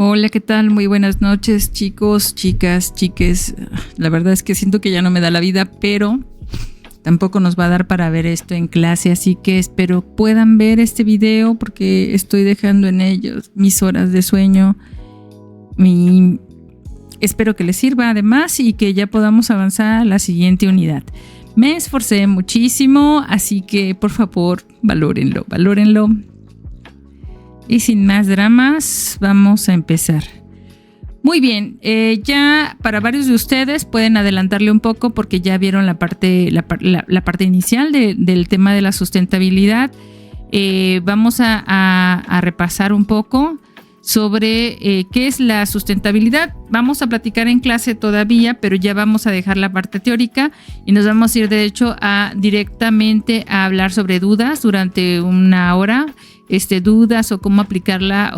Hola, ¿qué tal? Muy buenas noches, chicos, chicas, chiques. La verdad es que siento que ya no me da la vida, pero tampoco nos va a dar para ver esto en clase, así que espero puedan ver este video porque estoy dejando en ellos mis horas de sueño. Espero que les sirva además y que ya podamos avanzar a la siguiente unidad. Me esforcé muchísimo, así que por favor, valórenlo. Y sin más dramas, vamos a empezar. Muy bien, ya para varios de ustedes pueden adelantarle un poco porque ya vieron la parte inicial del tema de la sustentabilidad. Vamos a repasar un poco sobre qué es la sustentabilidad. Vamos a platicar en clase todavía, pero ya vamos a dejar la parte teórica y nos vamos a ir de hecho directamente a hablar sobre dudas durante una hora. Dudas o cómo aplicarla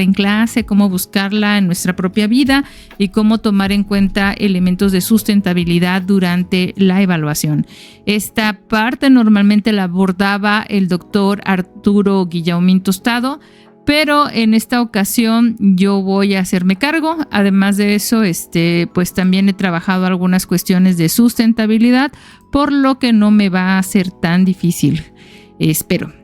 en clase, cómo buscarla en nuestra propia vida y cómo tomar en cuenta elementos de sustentabilidad durante la evaluación. Esta parte normalmente la abordaba el doctor Arturo Guillaumín Tostado, pero en esta ocasión yo voy a hacerme cargo. Además de eso, pues también he trabajado algunas cuestiones de sustentabilidad, por lo que no me va a ser tan difícil, espero.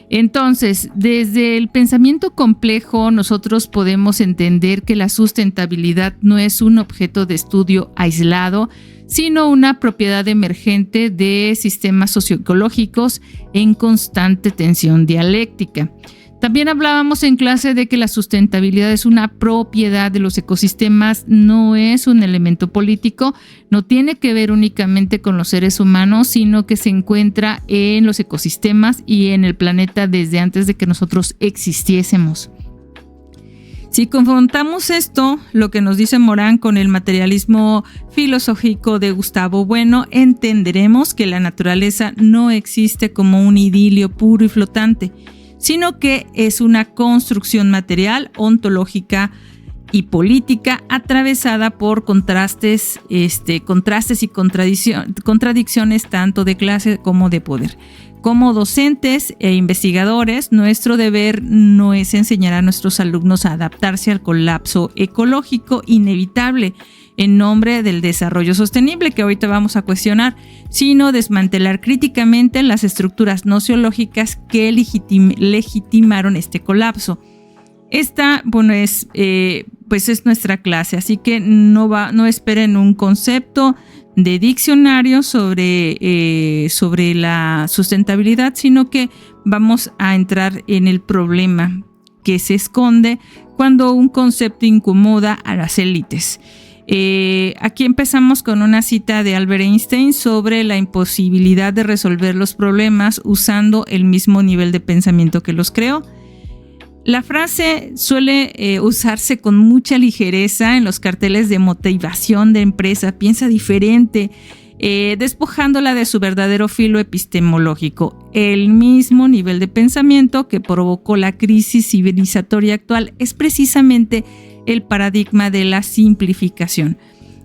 Entonces, desde el pensamiento complejo, nosotros podemos entender que la sustentabilidad no es un objeto de estudio aislado, sino una propiedad emergente de sistemas socioecológicos en constante tensión dialéctica. También hablábamos en clase de que la sustentabilidad es una propiedad de los ecosistemas, no es un elemento político, no tiene que ver únicamente con los seres humanos, sino que se encuentra en los ecosistemas y en el planeta desde antes de que nosotros existiésemos. Si confrontamos esto, lo que nos dice Morán, con el materialismo filosófico de Gustavo Bueno, entenderemos que la naturaleza no existe como un idilio puro y flotante, sino que es una construcción material, ontológica y política atravesada por contrastes y contradicciones tanto de clase como de poder. Como docentes e investigadores, nuestro deber no es enseñar a nuestros alumnos a adaptarse al colapso ecológico inevitable en nombre del desarrollo sostenible, que ahorita vamos a cuestionar, sino desmantelar críticamente las estructuras nociológicas que legitimaron este colapso. Esta, bueno, es nuestra clase, así que no esperen un concepto de diccionario sobre la sustentabilidad, sino que vamos a entrar en el problema que se esconde cuando un concepto incomoda a las élites. Aquí empezamos con una cita de Albert Einstein sobre la imposibilidad de resolver los problemas usando el mismo nivel de pensamiento que los creó. La frase suele usarse con mucha ligereza en los carteles de motivación de empresa. Piensa diferente, despojándola de su verdadero filo epistemológico. El mismo nivel de pensamiento que provocó la crisis civilizatoria actual es precisamente el paradigma de la simplificación,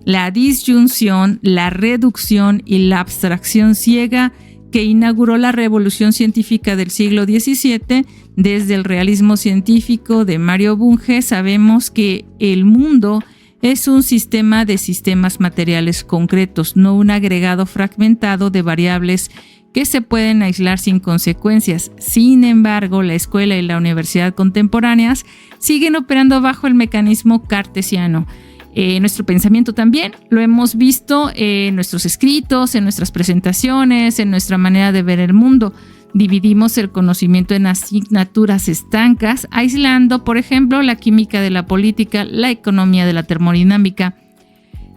la disyunción, la reducción y la abstracción ciega que inauguró la revolución científica del siglo XVII. Desde el realismo científico de Mario Bunge sabemos que el mundo es un sistema de sistemas materiales concretos, no un agregado fragmentado de variables que se pueden aislar sin consecuencias. Sin embargo, la escuela y la universidad contemporáneas siguen operando bajo el mecanismo cartesiano. Nuestro pensamiento también lo hemos visto en nuestros escritos, en nuestras presentaciones, en nuestra manera de ver el mundo. Dividimos el conocimiento en asignaturas estancas, aislando, por ejemplo, la química de la política, la economía de la termodinámica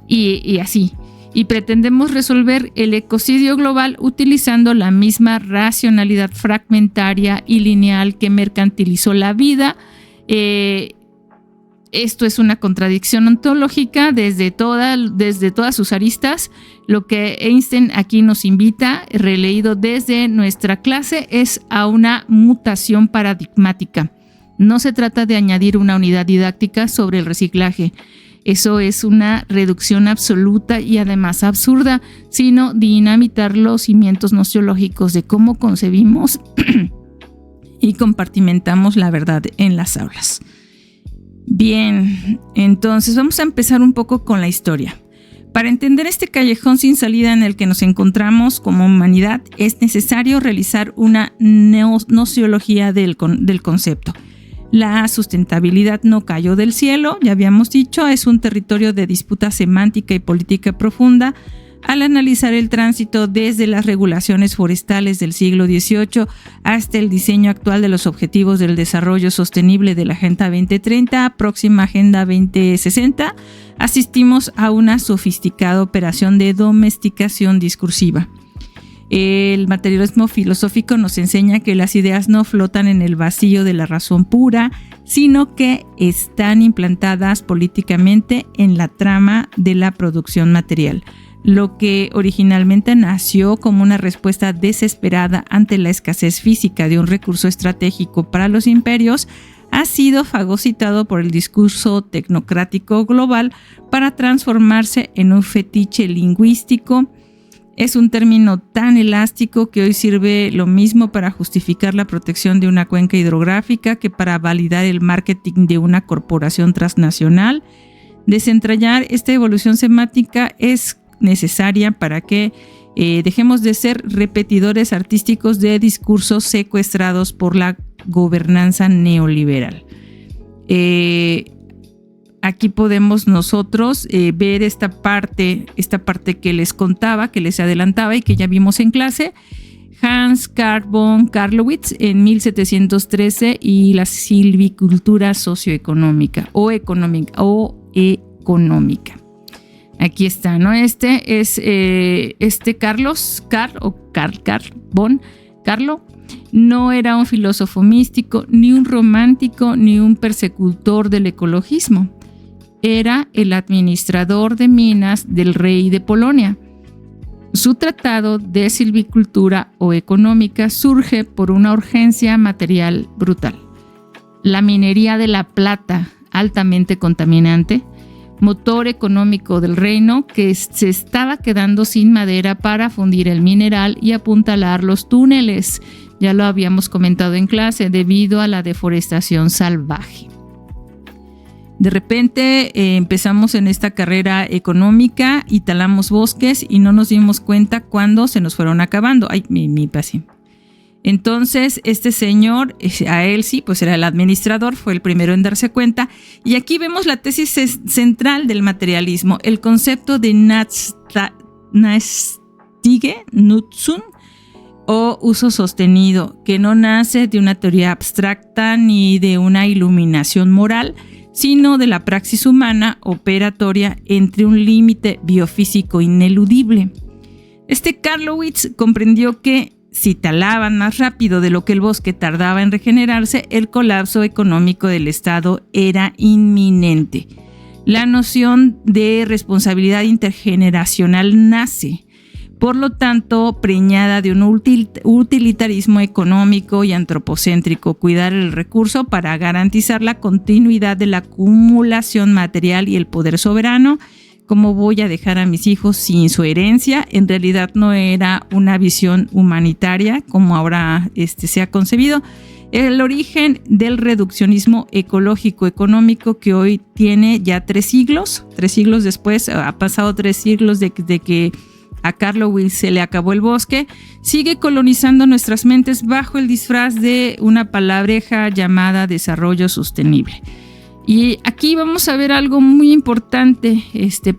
y así. Y pretendemos resolver el ecocidio global utilizando la misma racionalidad fragmentaria y lineal que mercantilizó la vida. Esto es una contradicción ontológica desde todas sus aristas. Lo que Einstein aquí nos invita, releído desde nuestra clase, es a una mutación paradigmática. No se trata de añadir una unidad didáctica sobre el reciclaje. Eso es una reducción absoluta y además absurda, sino dinamitar los cimientos nociológicos de cómo concebimos y compartimentamos la verdad en las aulas. Bien, entonces vamos a empezar un poco con la historia. Para entender este callejón sin salida en el que nos encontramos como humanidad, es necesario realizar una nociología del concepto. La sustentabilidad no cayó del cielo, ya habíamos dicho, es un territorio de disputa semántica y política profunda. Al analizar el tránsito desde las regulaciones forestales del siglo XVIII hasta el diseño actual de los Objetivos del Desarrollo Sostenible de la Agenda 2030, próxima Agenda 2060, asistimos a una sofisticada operación de domesticación discursiva. El materialismo filosófico nos enseña que las ideas no flotan en el vacío de la razón pura, sino que están implantadas políticamente en la trama de la producción material. Lo que originalmente nació como una respuesta desesperada ante la escasez física de un recurso estratégico para los imperios, ha sido fagocitado por el discurso tecnocrático global para transformarse en un fetiche lingüístico. Es un término tan elástico que hoy sirve lo mismo para justificar la protección de una cuenca hidrográfica que para validar el marketing de una corporación transnacional. Desentrañar esta evolución semántica es necesaria para que dejemos de ser repetidores artísticos de discursos secuestrados por la gobernanza neoliberal. Aquí podemos nosotros ver esta parte que les contaba, que les adelantaba y que ya vimos en clase. Hans Carl von Carlowitz en 1713 y la silvicultura socioeconómica o económica. Aquí está, ¿no? Este es Carl von Carlo. No era un filósofo místico, ni un romántico, ni un persecutor del ecologismo. Era el administrador de minas del rey de Polonia. Su tratado de silvicultura o económica surge por una urgencia material brutal. La minería de la plata, altamente contaminante, motor económico del reino que se estaba quedando sin madera para fundir el mineral y apuntalar los túneles. Ya lo habíamos comentado en clase, debido a la deforestación salvaje. De repente empezamos en esta carrera económica y talamos bosques y no nos dimos cuenta cuando se nos fueron acabando. Ay, mi paciente. Entonces, este señor, a él sí, pues era el administrador, fue el primero en darse cuenta. Y aquí vemos la tesis central del materialismo, el concepto de Nachtige Nutzung o uso sostenido, que no nace de una teoría abstracta ni de una iluminación moral, sino de la praxis humana operatoria entre un límite biofísico ineludible. Carlowitz comprendió que si talaban más rápido de lo que el bosque tardaba en regenerarse, el colapso económico del Estado era inminente. La noción de responsabilidad intergeneracional nace, por lo tanto, preñada de un utilitarismo económico y antropocéntrico, cuidar el recurso para garantizar la continuidad de la acumulación material y el poder soberano. ¿Cómo voy a dejar a mis hijos sin su herencia? En realidad no era una visión humanitaria como ahora se ha concebido. El origen del reduccionismo ecológico-económico, que hoy tiene ya 3 siglos después, ha pasado 3 siglos de que a Carlowitz se le acabó el bosque, sigue colonizando nuestras mentes bajo el disfraz de una palabreja llamada desarrollo sostenible. Y aquí vamos a ver algo muy importante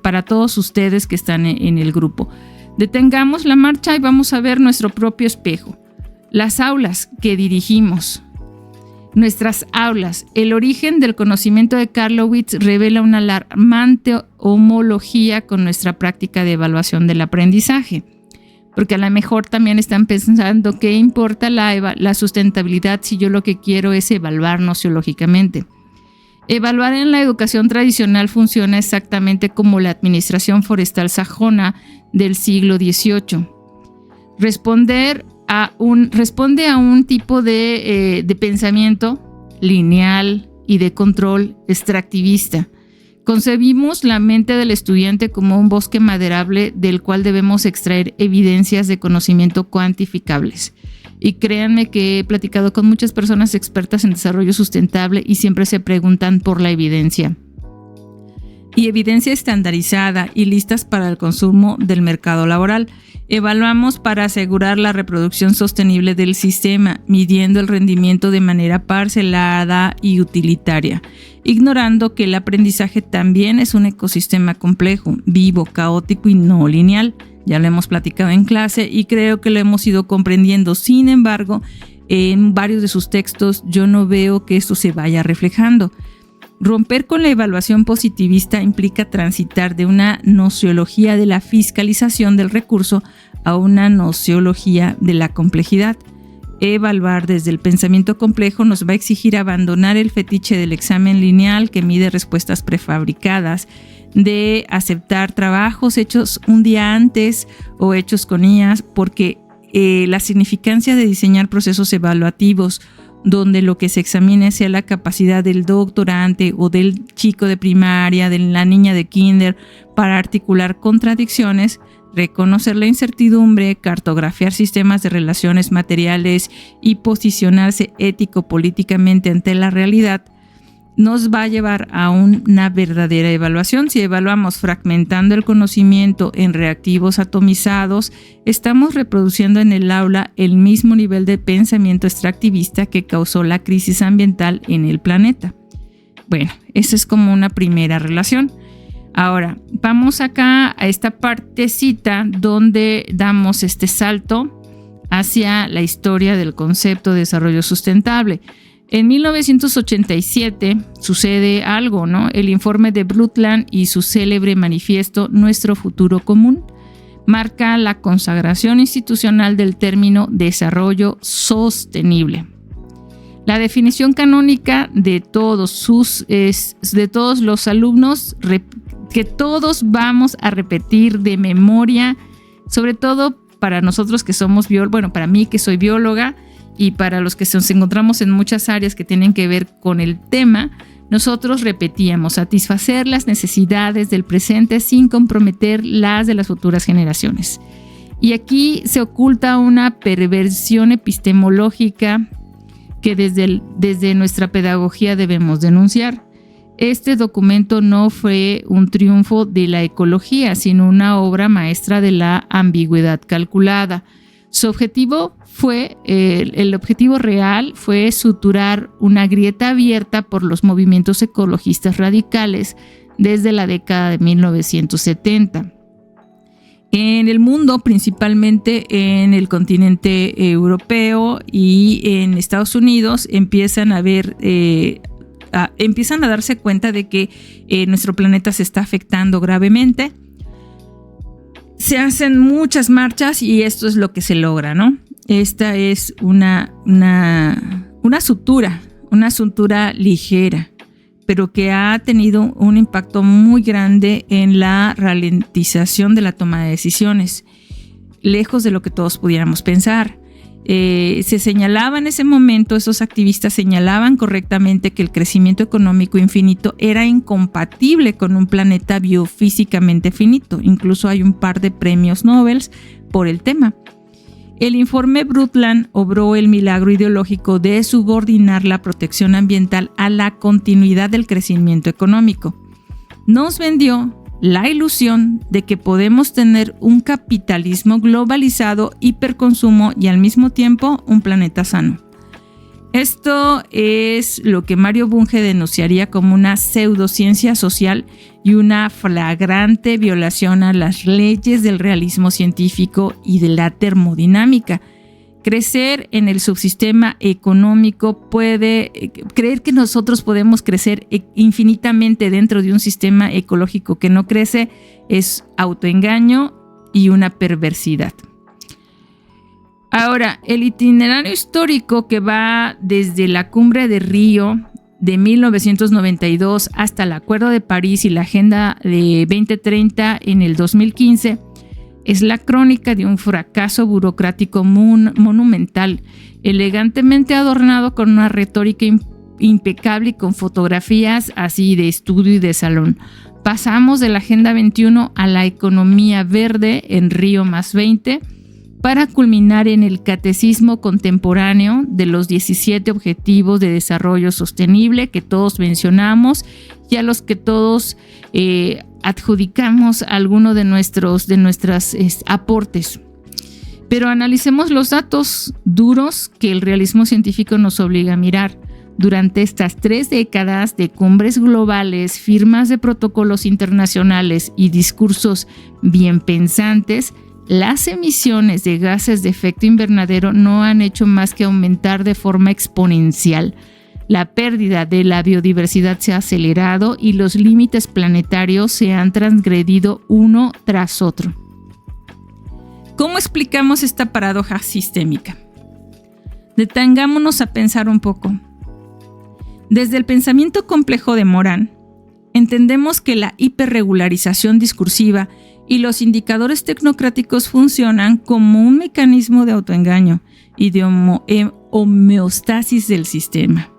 para todos ustedes que están en el grupo. Detengamos la marcha y vamos a ver nuestro propio espejo. Las aulas que dirigimos. Nuestras aulas. El origen del conocimiento de Carlowitz revela una alarmante homología con nuestra práctica de evaluación del aprendizaje. Porque a lo mejor también están pensando qué importa la sustentabilidad si yo lo que quiero es evaluar nociológicamente. Evaluar en la educación tradicional funciona exactamente como la administración forestal sajona del siglo XVIII. Responde a un tipo de pensamiento lineal y de control extractivista. Concebimos la mente del estudiante como un bosque maderable del cual debemos extraer evidencias de conocimiento cuantificables. Y créanme que he platicado con muchas personas expertas en desarrollo sustentable y siempre se preguntan por la evidencia. Y evidencia estandarizada y listas para el consumo del mercado laboral. Evaluamos para asegurar la reproducción sostenible del sistema, midiendo el rendimiento de manera parcelada y utilitaria, ignorando que el aprendizaje también es un ecosistema complejo, vivo, caótico y no lineal. Ya lo hemos platicado en clase y creo que lo hemos ido comprendiendo. Sin embargo, en varios de sus textos yo no veo que esto se vaya reflejando. Romper con la evaluación positivista implica transitar de una nociología de la fiscalización del recurso a una nociología de la complejidad. Evaluar desde el pensamiento complejo nos va a exigir abandonar el fetiche del examen lineal que mide respuestas prefabricadas, de aceptar trabajos hechos un día antes o hechos con IAs, porque la significancia de diseñar procesos evaluativos donde lo que se examine sea la capacidad del doctorante o del chico de primaria, de la niña de kinder, para articular contradicciones, reconocer la incertidumbre, cartografiar sistemas de relaciones materiales y posicionarse ético-políticamente ante la realidad, nos va a llevar a una verdadera evaluación. Si evaluamos fragmentando el conocimiento en reactivos atomizados, estamos reproduciendo en el aula el mismo nivel de pensamiento extractivista que causó la crisis ambiental en el planeta. Bueno, esa es como una primera relación. Ahora, vamos acá a esta partecita donde damos este salto hacia la historia del concepto de desarrollo sustentable. En 1987 sucede algo, ¿no? El informe de Brundtland y su célebre manifiesto Nuestro futuro común marca la consagración institucional del término desarrollo sostenible. La definición canónica de todos los alumnos que todos vamos a repetir de memoria, sobre todo para nosotros que somos para mí que soy bióloga, y para los que nos encontramos en muchas áreas que tienen que ver con el tema, nosotros repetíamos: satisfacer las necesidades del presente sin comprometer las de las futuras generaciones. Y aquí se oculta una perversión epistemológica que desde nuestra pedagogía debemos denunciar. Este documento no fue un triunfo de la ecología, sino una obra maestra de la ambigüedad calculada. Su objetivo el objetivo real fue suturar una grieta abierta por los movimientos ecologistas radicales desde la década de 1970. En el mundo, principalmente en el continente europeo y en Estados Unidos, empiezan a darse cuenta de que nuestro planeta se está afectando gravemente. Se hacen muchas marchas y esto es lo que se logra, ¿no? Esta es una sutura ligera, pero que ha tenido un impacto muy grande en la ralentización de la toma de decisiones, lejos de lo que todos pudiéramos pensar. Se señalaba en ese momento, esos activistas señalaban correctamente que el crecimiento económico infinito era incompatible con un planeta biofísicamente finito. Incluso hay un par de premios Nobel por el tema. El informe Brundtland obró el milagro ideológico de subordinar la protección ambiental a la continuidad del crecimiento económico. Nos vendió la ilusión de que podemos tener un capitalismo globalizado, hiperconsumo y al mismo tiempo un planeta sano. Esto es lo que Mario Bunge denunciaría como una pseudociencia social y una flagrante violación a las leyes del realismo científico y de la termodinámica. Crecer en el subsistema económico creer que nosotros podemos crecer infinitamente dentro de un sistema ecológico que no crece es autoengaño y una perversidad. Ahora, el itinerario histórico que va desde la Cumbre de Río de 1992 hasta el Acuerdo de París y la Agenda de 2030 en el 2015 es la crónica de un fracaso burocrático monumental, elegantemente adornado con una retórica impecable y con fotografías así de estudio y de salón. Pasamos de la Agenda 21 a la economía verde en Río +20 para culminar en el catecismo contemporáneo de los 17 Objetivos de Desarrollo Sostenible que todos mencionamos y a los que todos adjudicamos alguno de nuestros aportes. Pero analicemos los datos duros que el realismo científico nos obliga a mirar. Durante estas 3 décadas de cumbres globales, firmas de protocolos internacionales y discursos bien pensantes, las emisiones de gases de efecto invernadero no han hecho más que aumentar de forma exponencial. La pérdida de la biodiversidad se ha acelerado y los límites planetarios se han transgredido uno tras otro. ¿Cómo explicamos esta paradoja sistémica? Detengámonos a pensar un poco. Desde el pensamiento complejo de Morán, entendemos que la hiperregularización discursiva y los indicadores tecnocráticos funcionan como un mecanismo de autoengaño y de homeostasis del sistema.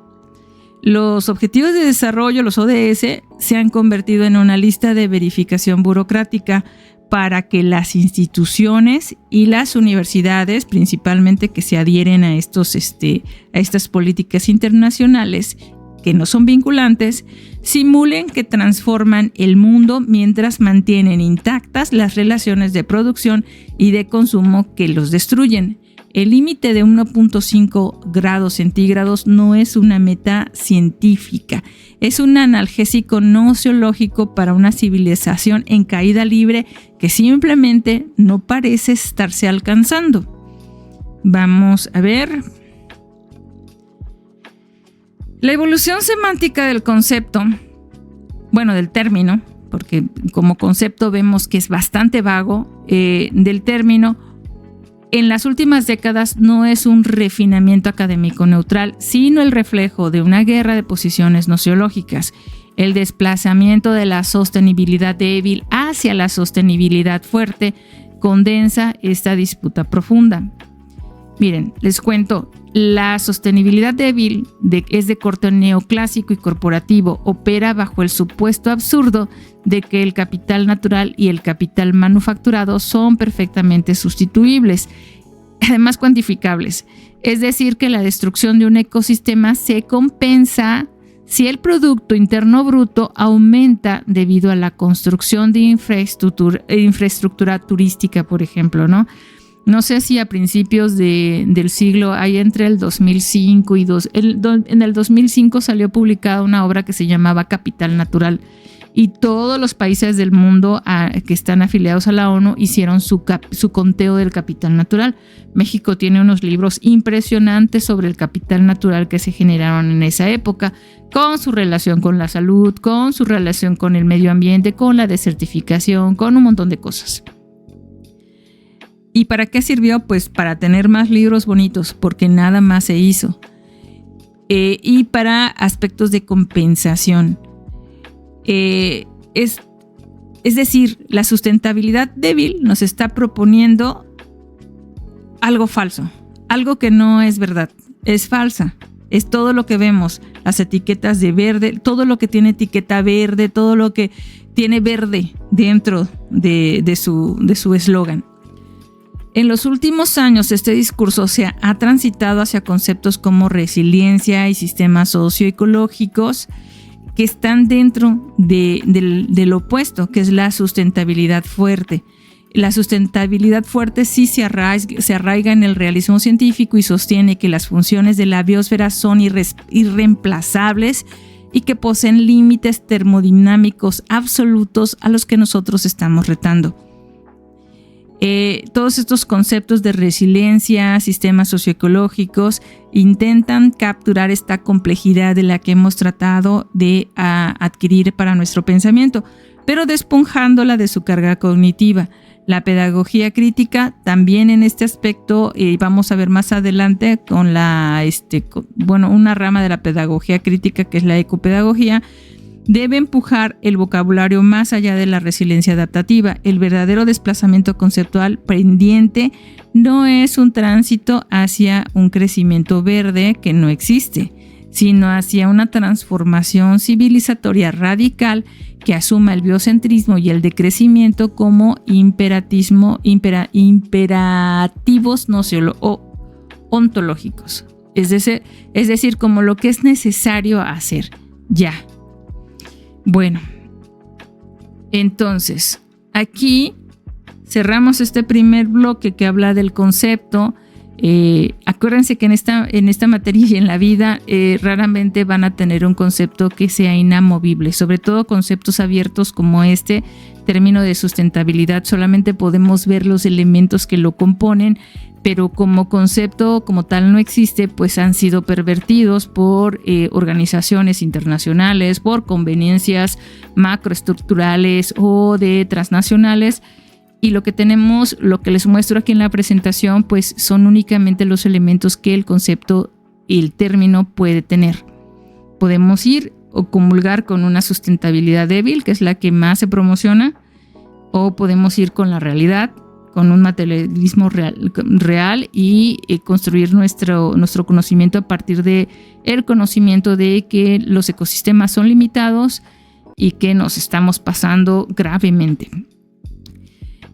Los Objetivos de Desarrollo, los ODS, se han convertido en una lista de verificación burocrática para que las instituciones y las universidades, principalmente que se adhieren a estas políticas internacionales que no son vinculantes, simulen que transforman el mundo mientras mantienen intactas las relaciones de producción y de consumo que los destruyen. El límite de 1.5 grados centígrados no es una meta científica, es un analgésico no sociológico para una civilización en caída libre que simplemente no parece estarse alcanzando. Vamos a ver. La evolución semántica del concepto, del término, porque como concepto vemos que es bastante vago, del término, en las últimas décadas no es un refinamiento académico neutral, sino el reflejo de una guerra de posiciones nociológicas, el desplazamiento de la sostenibilidad débil hacia la sostenibilidad fuerte condensa esta disputa profunda. Miren, les cuento, la sostenibilidad débil es de corte neoclásico y corporativo, opera bajo el supuesto absurdo de que el capital natural y el capital manufacturado son perfectamente sustituibles, además cuantificables. Es decir, que la destrucción de un ecosistema se compensa si el Producto Interno Bruto aumenta debido a la construcción de infraestructura turística, por ejemplo, ¿no? No sé si a principios del siglo, ahí entre el 2005 y en el 2005 salió publicada una obra que se llamaba Capital Natural y todos los países del mundo que están afiliados a la ONU hicieron su conteo del capital natural. México tiene unos libros impresionantes sobre el capital natural que se generaron en esa época, con su relación con la salud, con su relación con el medio ambiente, con la desertificación, con un montón de cosas. ¿Y para qué sirvió? Pues para tener más libros bonitos, porque nada más se hizo. Y para aspectos de compensación. Es decir, la sustentabilidad débil nos está proponiendo algo falso, algo que no es verdad, es falsa. Es todo lo que vemos, las etiquetas de verde, todo lo que tiene etiqueta verde, todo lo que tiene verde dentro de su eslogan. En los últimos años, este discurso se ha transitado hacia conceptos como resiliencia y sistemas socioecológicos que están dentro del opuesto, que es la sustentabilidad fuerte. La sustentabilidad fuerte sí se arraiga en el realismo científico y sostiene que las funciones de la biosfera son irreemplazables y que poseen límites termodinámicos absolutos a los que nosotros estamos retando. Todos estos conceptos de resiliencia, sistemas socioecológicos, intentan capturar esta complejidad de la que hemos tratado de adquirir para nuestro pensamiento, pero despojándola de su carga cognitiva. La pedagogía crítica también en este aspecto, vamos a ver más adelante con una rama de la pedagogía crítica que es la ecopedagogía, debe empujar el vocabulario más allá de la resiliencia adaptativa. El verdadero desplazamiento conceptual pendiente no es un tránsito hacia un crecimiento verde que no existe, sino hacia una transformación civilizatoria radical que asuma el biocentrismo y el decrecimiento como imperativos ontológicos, es decir, como lo que es necesario hacer ya. Bueno, entonces, aquí cerramos este primer bloque que habla del concepto. Acuérdense que en esta materia y en la vida raramente van a tener un concepto que sea inamovible, sobre todo conceptos abiertos como este término de sustentabilidad. Solamente podemos ver los elementos que lo componen, pero como concepto como tal no existe, pues han sido pervertidos por organizaciones internacionales, por conveniencias macroestructurales o de transnacionales. Y lo que tenemos, lo que les muestro aquí en la presentación, pues son únicamente los elementos que el concepto y el término puede tener. Podemos ir o comulgar con una sustentabilidad débil, que es la que más se promociona, o podemos ir con la realidad, con un materialismo real y construir nuestro conocimiento a partir de el conocimiento de que los ecosistemas son limitados y que nos estamos pasando gravemente.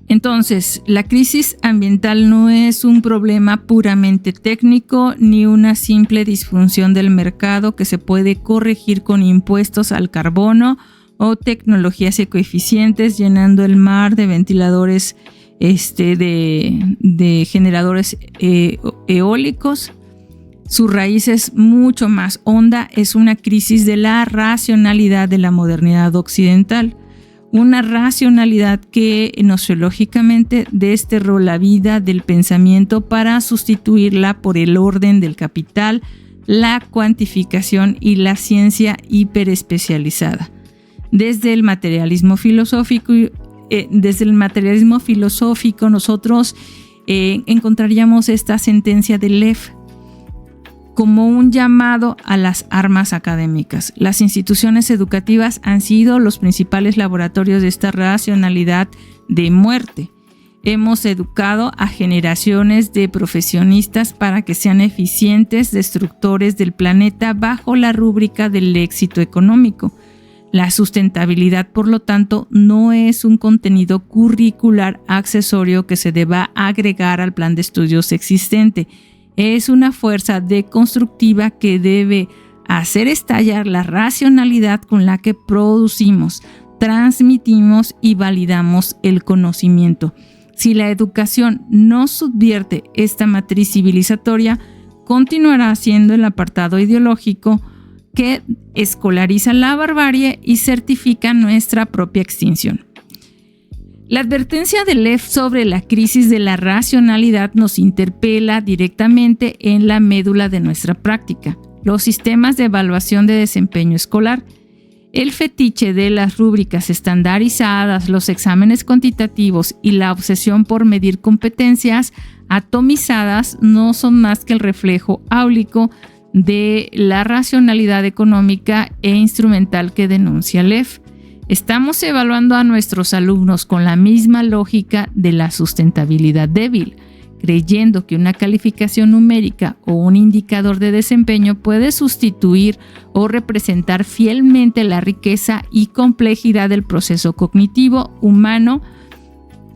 Entonces, la crisis ambiental no es un problema puramente técnico ni una simple disfunción del mercado que se puede corregir con impuestos al carbono o tecnologías ecoeficientes llenando el mar de ventiladores de generadores eólicos. Su raíz es mucho más honda, es una crisis de la racionalidad de la modernidad occidental. Una racionalidad que nociológicamente desterró la vida del pensamiento para sustituirla por el orden del capital, la cuantificación y la ciencia hiperespecializada. Desde el materialismo filosófico nosotros encontraríamos esta sentencia de Lev como un llamado a las armas académicas. Las instituciones educativas han sido los principales laboratorios de esta racionalidad de muerte. Hemos educado a generaciones de profesionistas para que sean eficientes destructores del planeta bajo la rúbrica del éxito económico. La sustentabilidad, por lo tanto, no es un contenido curricular accesorio que se deba agregar al plan de estudios existente. Es una fuerza deconstructiva que debe hacer estallar la racionalidad con la que producimos, transmitimos y validamos el conocimiento. Si la educación no subvierte esta matriz civilizatoria, continuará siendo el apartado ideológico que escolariza la barbarie y certifica nuestra propia extinción. La advertencia de Lev sobre la crisis de la racionalidad nos interpela directamente en la médula de nuestra práctica, los sistemas de evaluación de desempeño escolar. El fetiche de las rúbricas estandarizadas, los exámenes cuantitativos y la obsesión por medir competencias atomizadas no son más que el reflejo áulico de la racionalidad económica e instrumental que denuncia Lev. Estamos evaluando a nuestros alumnos con la misma lógica de la sustentabilidad débil, creyendo que una calificación numérica o un indicador de desempeño puede sustituir o representar fielmente la riqueza y complejidad del proceso cognitivo humano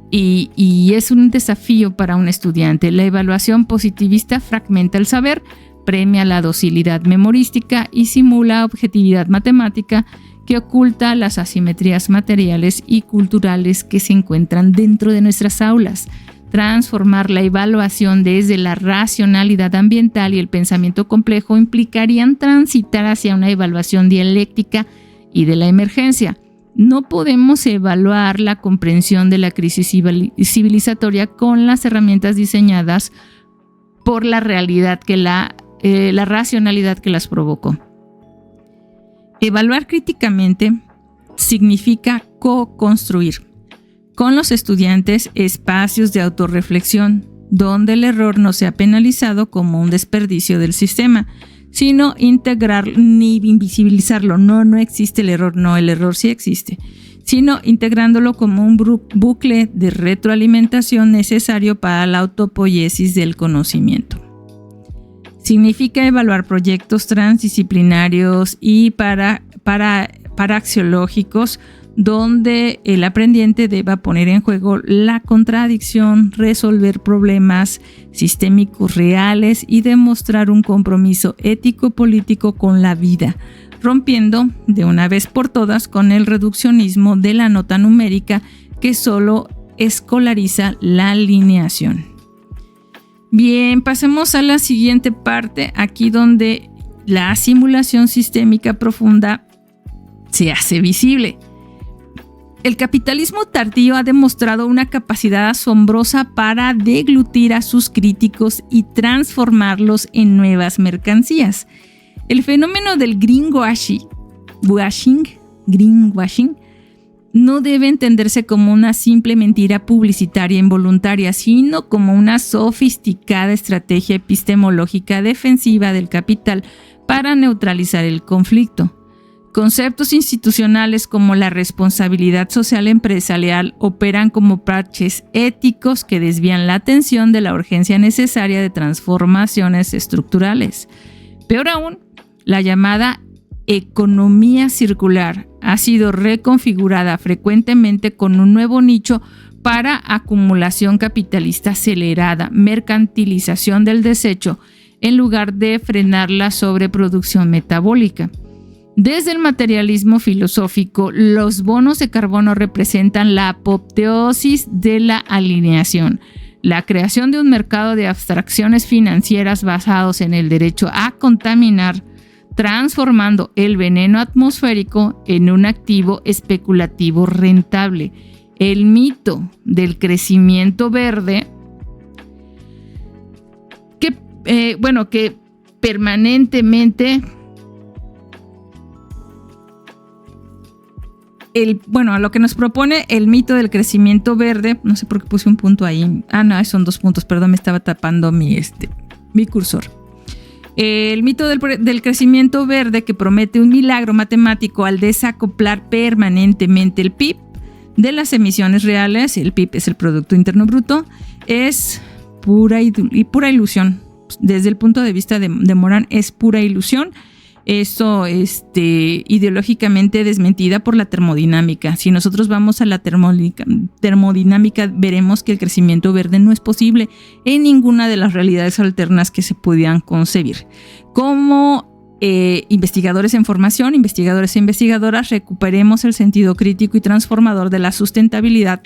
y es un desafío para un estudiante. La evaluación positivista fragmenta el saber, premia la docilidad memorística y simula objetividad matemática que oculta las asimetrías materiales y culturales que se encuentran dentro de nuestras aulas. Transformar la evaluación desde la racionalidad ambiental y el pensamiento complejo implicarían transitar hacia una evaluación dialéctica y de la emergencia. No podemos evaluar la comprensión de la crisis civilizatoria con las herramientas diseñadas por la realidad que la racionalidad que las provocó. Evaluar críticamente significa co-construir con los estudiantes espacios de autorreflexión, donde el error no sea penalizado como un desperdicio del sistema, sino integrarlo ni invisibilizarlo. No existe el error sí existe, sino integrándolo como un bucle de retroalimentación necesario para la autopoiesis del conocimiento. Significa evaluar proyectos transdisciplinarios y paraxiológicos donde el aprendiente deba poner en juego la contradicción, resolver problemas sistémicos reales y demostrar un compromiso ético-político con la vida, rompiendo de una vez por todas con el reduccionismo de la nota numérica que solo escolariza la lineación. Bien, pasemos a la siguiente parte, aquí donde la simulación sistémica profunda se hace visible. El capitalismo tardío ha demostrado una capacidad asombrosa para deglutir a sus críticos y transformarlos en nuevas mercancías. El fenómeno del greenwashing no debe entenderse como una simple mentira publicitaria involuntaria, sino como una sofisticada estrategia epistemológica defensiva del capital para neutralizar el conflicto. Conceptos institucionales como la responsabilidad social empresarial operan como parches éticos que desvían la atención de la urgencia necesaria de transformaciones estructurales. Peor aún, la llamada economía circular ha sido reconfigurada frecuentemente con un nuevo nicho para acumulación capitalista acelerada, mercantilización del desecho, en lugar de frenar la sobreproducción metabólica. Desde el materialismo filosófico, los bonos de carbono representan la apoteosis de la alineación, la creación de un mercado de abstracciones financieras basados en el derecho a contaminar, transformando el veneno atmosférico en un activo especulativo rentable. El mito del crecimiento verde, que permanentemente a lo que nos propone el mito del crecimiento verde, no sé por qué puse un punto ahí. No, son 2 puntos, perdón, me estaba tapando mi cursor. El mito del crecimiento verde, que promete un milagro matemático al desacoplar permanentemente el PIB de las emisiones reales. El PIB es el Producto Interno Bruto, es pura ilusión. Desde el punto de vista de Morán, es pura ilusión. Eso ideológicamente desmentida por la termodinámica. Si nosotros vamos a la termodinámica, veremos que el crecimiento verde no es posible en ninguna de las realidades alternas que se pudieran concebir. Como investigadores en formación, investigadores e investigadoras, recuperemos el sentido crítico y transformador de la sustentabilidad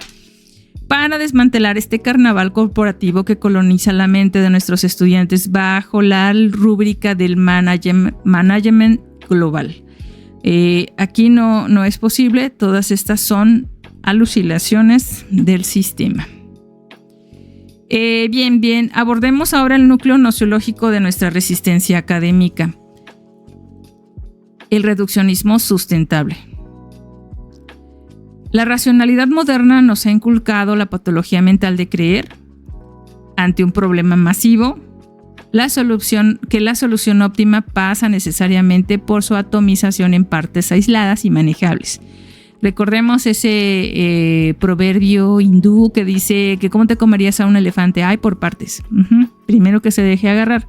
para desmantelar este carnaval corporativo que coloniza la mente de nuestros estudiantes bajo la rúbrica del management global. Aquí no es posible, todas estas son alucinaciones del sistema. Bien, abordemos ahora el núcleo nociológico de nuestra resistencia académica: el reduccionismo sustentable. La racionalidad moderna nos ha inculcado la patología mental de creer, ante un problema masivo, que la solución óptima pasa necesariamente por su atomización en partes aisladas y manejables. Recordemos ese proverbio hindú que dice que ¿cómo te comerías a un elefante? Por partes. Primero que se deje agarrar.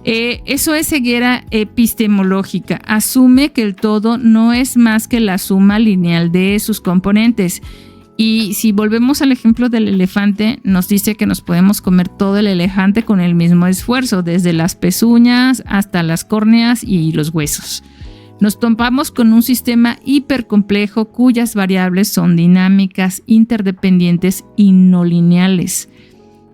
Eso es ceguera epistemológica. Asume que el todo no es más que la suma lineal de sus componentes. Y si volvemos al ejemplo del elefante, nos dice que nos podemos comer todo el elefante con el mismo esfuerzo, desde las pezuñas hasta las córneas y los huesos. Nos topamos con un sistema hipercomplejo cuyas variables son dinámicas, interdependientes y no lineales.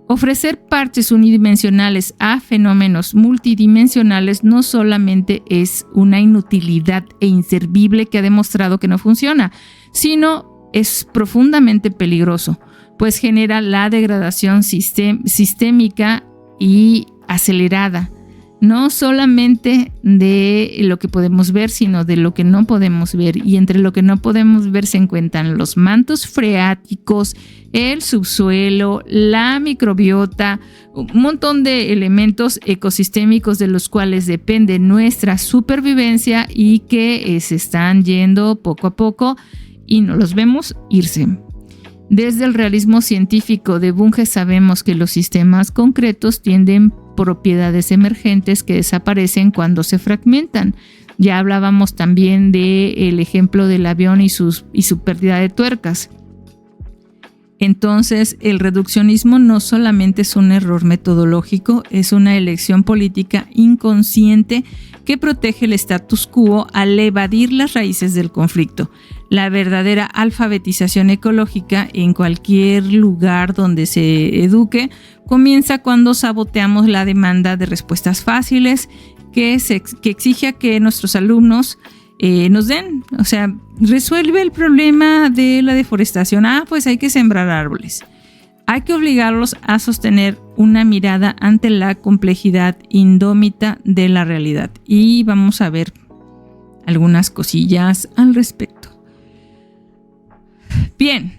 Ofrecer parches unidimensionales a fenómenos multidimensionales no solamente es una inutilidad e inservible que ha demostrado que no funciona, sino es profundamente peligroso, pues genera la degradación sistémica y acelerada, no solamente de lo que podemos ver, sino de lo que no podemos ver. Y entre lo que no podemos ver se encuentran los mantos freáticos, el subsuelo, la microbiota, un montón de elementos ecosistémicos de los cuales depende nuestra supervivencia y que se están yendo poco a poco y no los vemos irse. Desde el realismo científico de Bunge sabemos que los sistemas concretos tienden propiedades emergentes que desaparecen cuando se fragmentan. Ya hablábamos también del ejemplo del avión y su pérdida de tuercas. Entonces, el reduccionismo no solamente es un error metodológico, es una elección política inconsciente que protege el status quo al evadir las raíces del conflicto. La verdadera alfabetización ecológica en cualquier lugar donde se eduque comienza cuando saboteamos la demanda de respuestas fáciles que exige a que nuestros alumnos nos den. O sea, resuelve el problema de la deforestación. Pues hay que sembrar árboles. Hay que obligarlos a sostener una mirada ante la complejidad indómita de la realidad. Y vamos a ver algunas cosillas al respecto. Bien,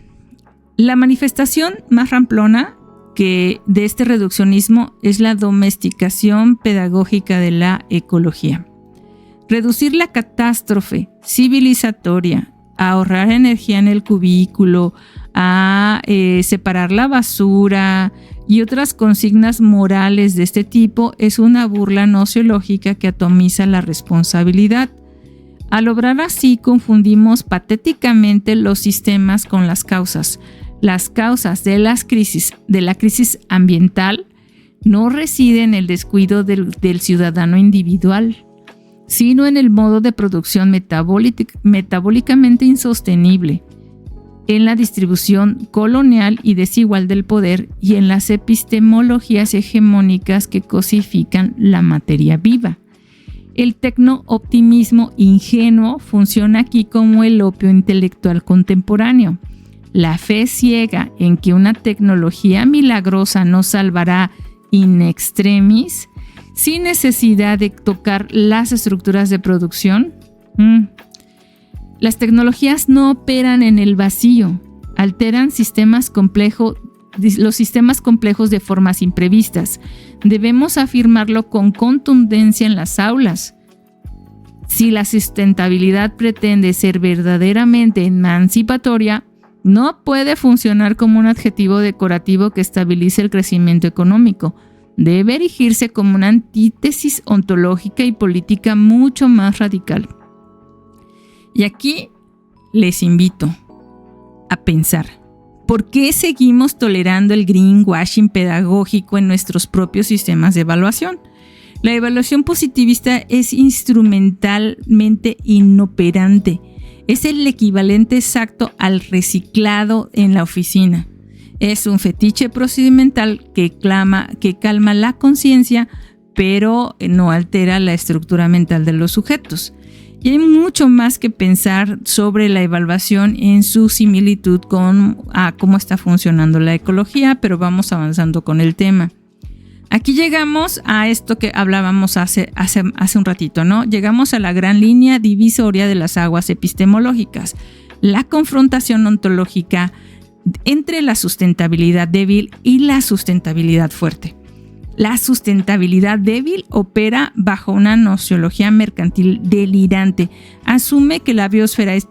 la manifestación más ramplona que de este reduccionismo es la domesticación pedagógica de la ecología. Reducir la catástrofe civilizatoria, a ahorrar energía en el cubículo, a separar la basura y otras consignas morales de este tipo es una burla nociológica que atomiza la responsabilidad. Al obrar así, confundimos patéticamente los sistemas con las causas. Las causas de la crisis ambiental no residen en el descuido del ciudadano individual, sino en el modo de producción metabólicamente insostenible, en la distribución colonial y desigual del poder y en las epistemologías hegemónicas que cosifican la materia viva. El tecno-optimismo ingenuo funciona aquí como el opio intelectual contemporáneo. La fe ciega en que una tecnología milagrosa nos salvará in extremis, sin necesidad de tocar las estructuras de producción. Las tecnologías no operan en el vacío, alteran los sistemas complejos de formas imprevistas. Debemos afirmarlo con contundencia en las aulas. Si la sustentabilidad pretende ser verdaderamente emancipatoria, no puede funcionar como un adjetivo decorativo que estabilice el crecimiento económico. Debe erigirse como una antítesis ontológica y política mucho más radical. Y aquí les invito a pensar, ¿por qué seguimos tolerando el greenwashing pedagógico en nuestros propios sistemas de evaluación? La evaluación positivista es instrumentalmente inoperante. Es el equivalente exacto al reciclado en la oficina. Es un fetiche procedimental que calma la conciencia, pero no altera la estructura mental de los sujetos. Y hay mucho más que pensar sobre la evaluación en su similitud con cómo está funcionando la ecología, pero vamos avanzando con el tema. Aquí llegamos a esto que hablábamos hace un ratito, ¿no? Llegamos a la gran línea divisoria de las aguas epistemológicas, la confrontación ontológica entre la sustentabilidad débil y la sustentabilidad fuerte. La sustentabilidad débil opera bajo una nociología mercantil delirante. Asume que la biosfera es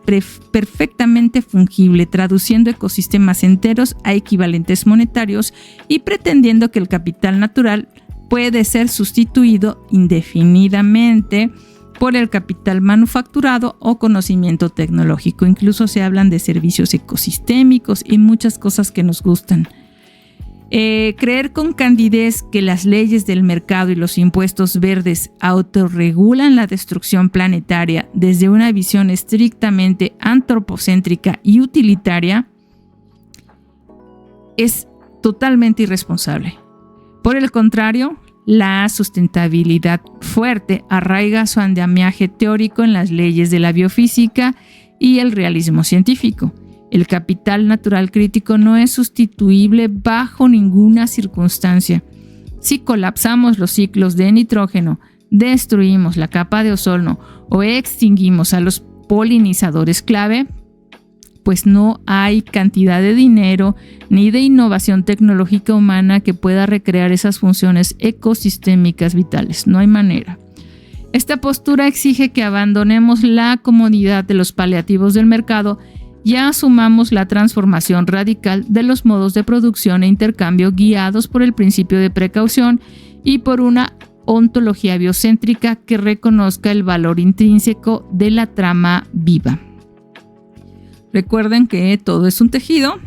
perfectamente fungible, traduciendo ecosistemas enteros a equivalentes monetarios y pretendiendo que el capital natural puede ser sustituido indefinidamente por el capital manufacturado o conocimiento tecnológico. Incluso se hablan de servicios ecosistémicos y muchas cosas que nos gustan. Creer con candidez que las leyes del mercado y los impuestos verdes autorregulan la destrucción planetaria desde una visión estrictamente antropocéntrica y utilitaria es totalmente irresponsable. Por el contrario, la sustentabilidad fuerte arraiga su andamiaje teórico en las leyes de la biofísica y el realismo científico. El capital natural crítico no es sustituible bajo ninguna circunstancia. Si colapsamos los ciclos de nitrógeno, destruimos la capa de ozono o extinguimos a los polinizadores clave, pues no hay cantidad de dinero ni de innovación tecnológica humana que pueda recrear esas funciones ecosistémicas vitales. No hay manera. Esta postura exige que abandonemos la comodidad de los paliativos del mercado y asumamos la transformación radical de los modos de producción e intercambio guiados por el principio de precaución y por una ontología biocéntrica que reconozca el valor intrínseco de la trama viva. Recuerden que todo es un tejido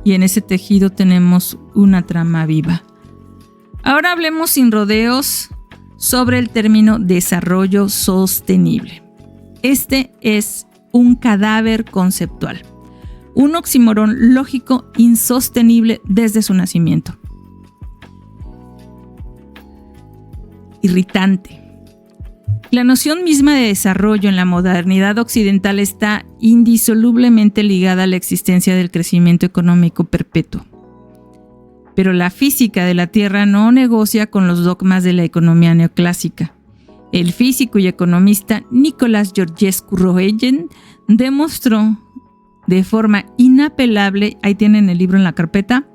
y en ese tejido tenemos una trama viva. Ahora hablemos sin rodeos sobre el término desarrollo sostenible. Este es un cadáver conceptual, un oxímoron lógico insostenible desde su nacimiento. Irritante. La noción misma de desarrollo en la modernidad occidental está indisolublemente ligada a la existencia del crecimiento económico perpetuo. Pero la física de la Tierra no negocia con los dogmas de la economía neoclásica. El físico y economista Nicolás Georgescu-Roegen demostró de forma inapelable, ahí tienen el libro en la carpeta,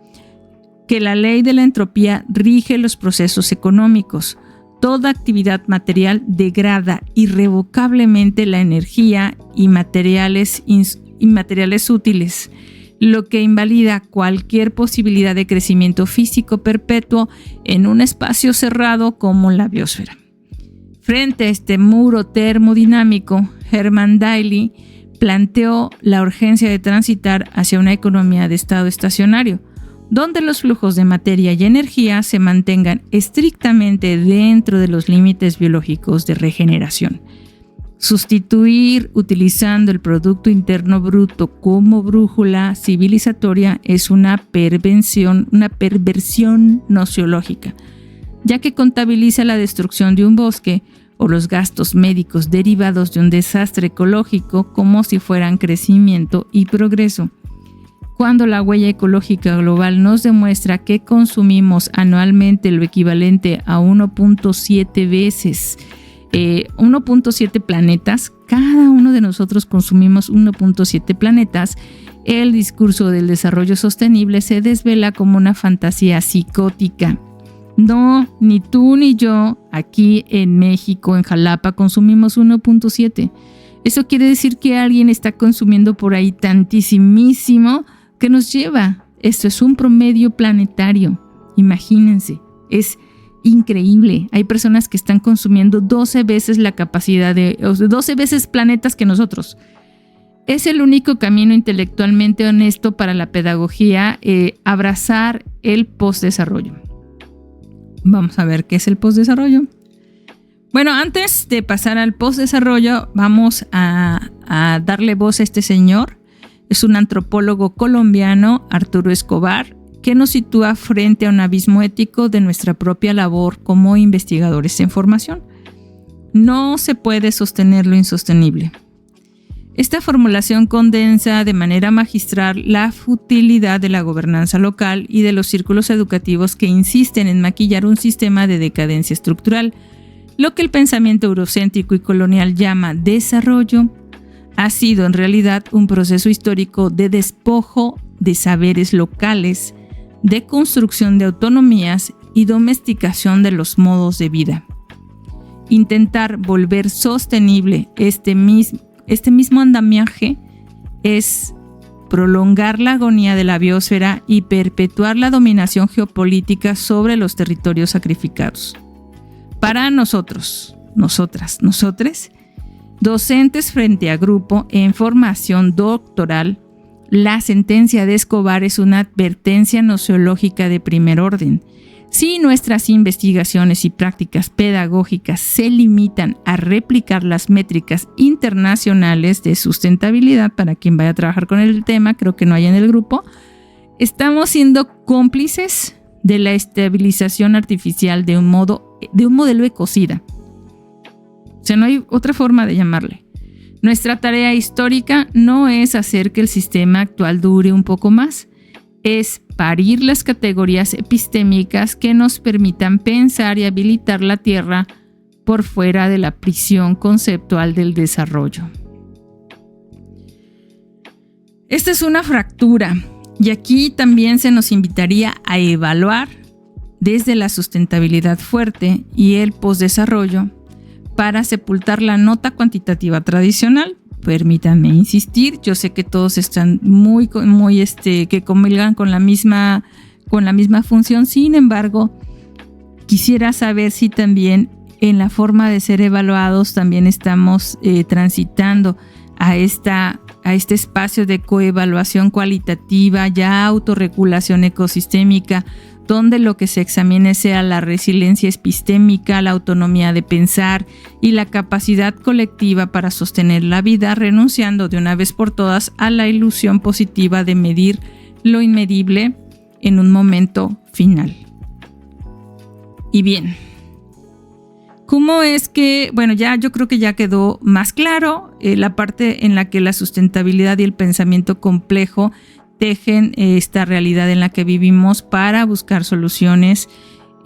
que la ley de la entropía rige los procesos económicos. Toda actividad material degrada irrevocablemente la energía y materiales útiles, lo que invalida cualquier posibilidad de crecimiento físico perpetuo en un espacio cerrado como la biosfera. Frente a este muro termodinámico, Hermann Daly planteó la urgencia de transitar hacia una economía de estado estacionario, donde los flujos de materia y energía se mantengan estrictamente dentro de los límites biológicos de regeneración. Sustituir utilizando el Producto Interno Bruto como brújula civilizatoria es una perversión nociológica, ya que contabiliza la destrucción de un bosque o los gastos médicos derivados de un desastre ecológico como si fueran crecimiento y progreso. Cuando la huella ecológica global nos demuestra que consumimos anualmente lo equivalente a 1.7 veces 1.7 planetas, cada uno de nosotros consumimos 1.7 planetas, el discurso del desarrollo sostenible se desvela como una fantasía psicótica. No, ni tú ni yo aquí en México, en Jalapa, consumimos 1.7. Eso quiere decir que alguien está consumiendo por ahí tantísimo que nos lleva. Esto es un promedio planetario. Imagínense, es increíble. Hay personas que están consumiendo 12 veces la capacidad de 12 veces planetas que nosotros. Es el único camino intelectualmente honesto para la pedagogía, abrazar el postdesarrollo. Vamos a ver qué es el postdesarrollo. Bueno, antes de pasar al postdesarrollo, vamos a darle voz a este señor. Es un antropólogo colombiano, Arturo Escobar, que nos sitúa frente a un abismo ético de nuestra propia labor como investigadores en formación. No se puede sostener lo insostenible. Esta formulación condensa de manera magistral la futilidad de la gobernanza local y de los círculos educativos que insisten en maquillar un sistema de decadencia estructural. Lo que el pensamiento eurocéntrico y colonial llama desarrollo ha sido en realidad un proceso histórico de despojo de saberes locales, de construcción de autonomías y domesticación de los modos de vida. Intentar volver sostenible este mismo andamiaje es prolongar la agonía de la biosfera y perpetuar la dominación geopolítica sobre los territorios sacrificados. Para nosotros, nosotres, docentes frente a grupo en formación doctoral, la sentencia de Escobar es una advertencia nociológica de primer orden. Si nuestras investigaciones y prácticas pedagógicas se limitan a replicar las métricas internacionales de sustentabilidad, para quien vaya a trabajar con el tema, creo que no hay en el grupo, estamos siendo cómplices de la estabilización artificial de un modelo ecocida. O sea, no hay otra forma de llamarle. Nuestra tarea histórica no es hacer que el sistema actual dure un poco más, es parir las categorías epistémicas que nos permitan pensar y habilitar la Tierra por fuera de la prisión conceptual del desarrollo. Esta es una fractura, y aquí también se nos invitaría a evaluar desde la sustentabilidad fuerte y el postdesarrollo para sepultar la nota cuantitativa tradicional. Permítanme insistir, yo sé que todos están muy que comulgan con la misma función. Sin embargo, Quisiera saber si también en la forma de ser evaluados también estamos transitando a este espacio de coevaluación cualitativa, ya autorregulación ecosistémica, donde lo que se examine sea la resiliencia epistémica, la autonomía de pensar y la capacidad colectiva para sostener la vida, renunciando de una vez por todas a la ilusión positiva de medir lo inmedible en un momento final. Y bien, ¿cómo es que, yo creo que ya quedó más claro la parte en la que la sustentabilidad y el pensamiento complejo tejen esta realidad en la que vivimos para buscar soluciones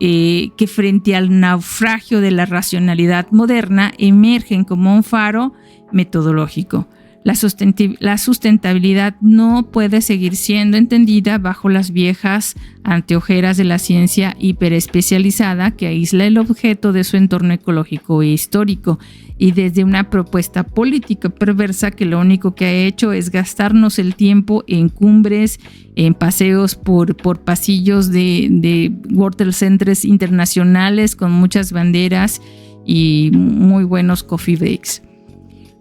que frente al naufragio de la racionalidad moderna emergen como un faro metodológico. La sustentabilidad no puede seguir siendo entendida bajo las viejas anteojeras de la ciencia hiperespecializada que aísla el objeto de su entorno ecológico e histórico, y desde una propuesta política perversa que lo único que ha hecho es gastarnos el tiempo en cumbres, en paseos por pasillos de World Centers internacionales con muchas banderas y muy buenos coffee breaks.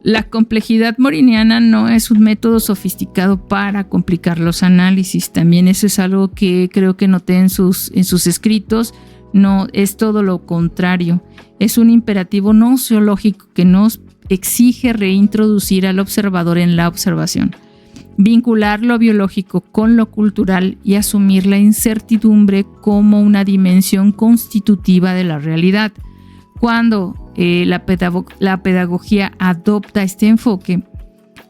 La complejidad moriniana no es un método sofisticado para complicar los análisis. También eso es algo que creo que noté en sus escritos. No, es todo lo contrario. Es un imperativo nosológico que nos exige reintroducir al observador en la observación, vincular lo biológico con lo cultural y asumir la incertidumbre como una dimensión constitutiva de la realidad. Cuando la pedagogía adopta este enfoque,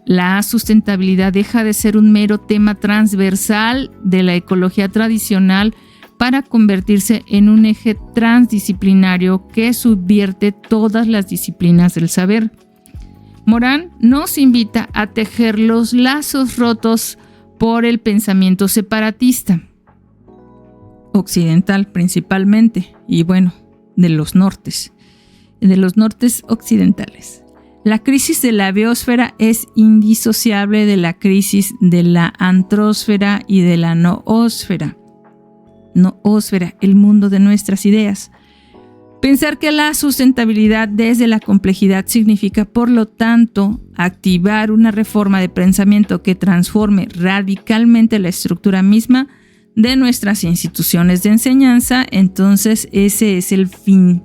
la sustentabilidad deja de ser un mero tema transversal de la ecología tradicional para convertirse en un eje transdisciplinario que subvierte todas las disciplinas del saber. Morán nos invita a tejer los lazos rotos por el pensamiento separatista, occidental principalmente, y de los nortes occidentales. La crisis de la biosfera es indisociable de la crisis de la antrósfera y de la noósfera. Noósfera, el mundo de nuestras ideas. Pensar que la sustentabilidad desde la complejidad significa, por lo tanto, activar una reforma de pensamiento que transforme radicalmente la estructura misma de nuestras instituciones de enseñanza, entonces ese es el fin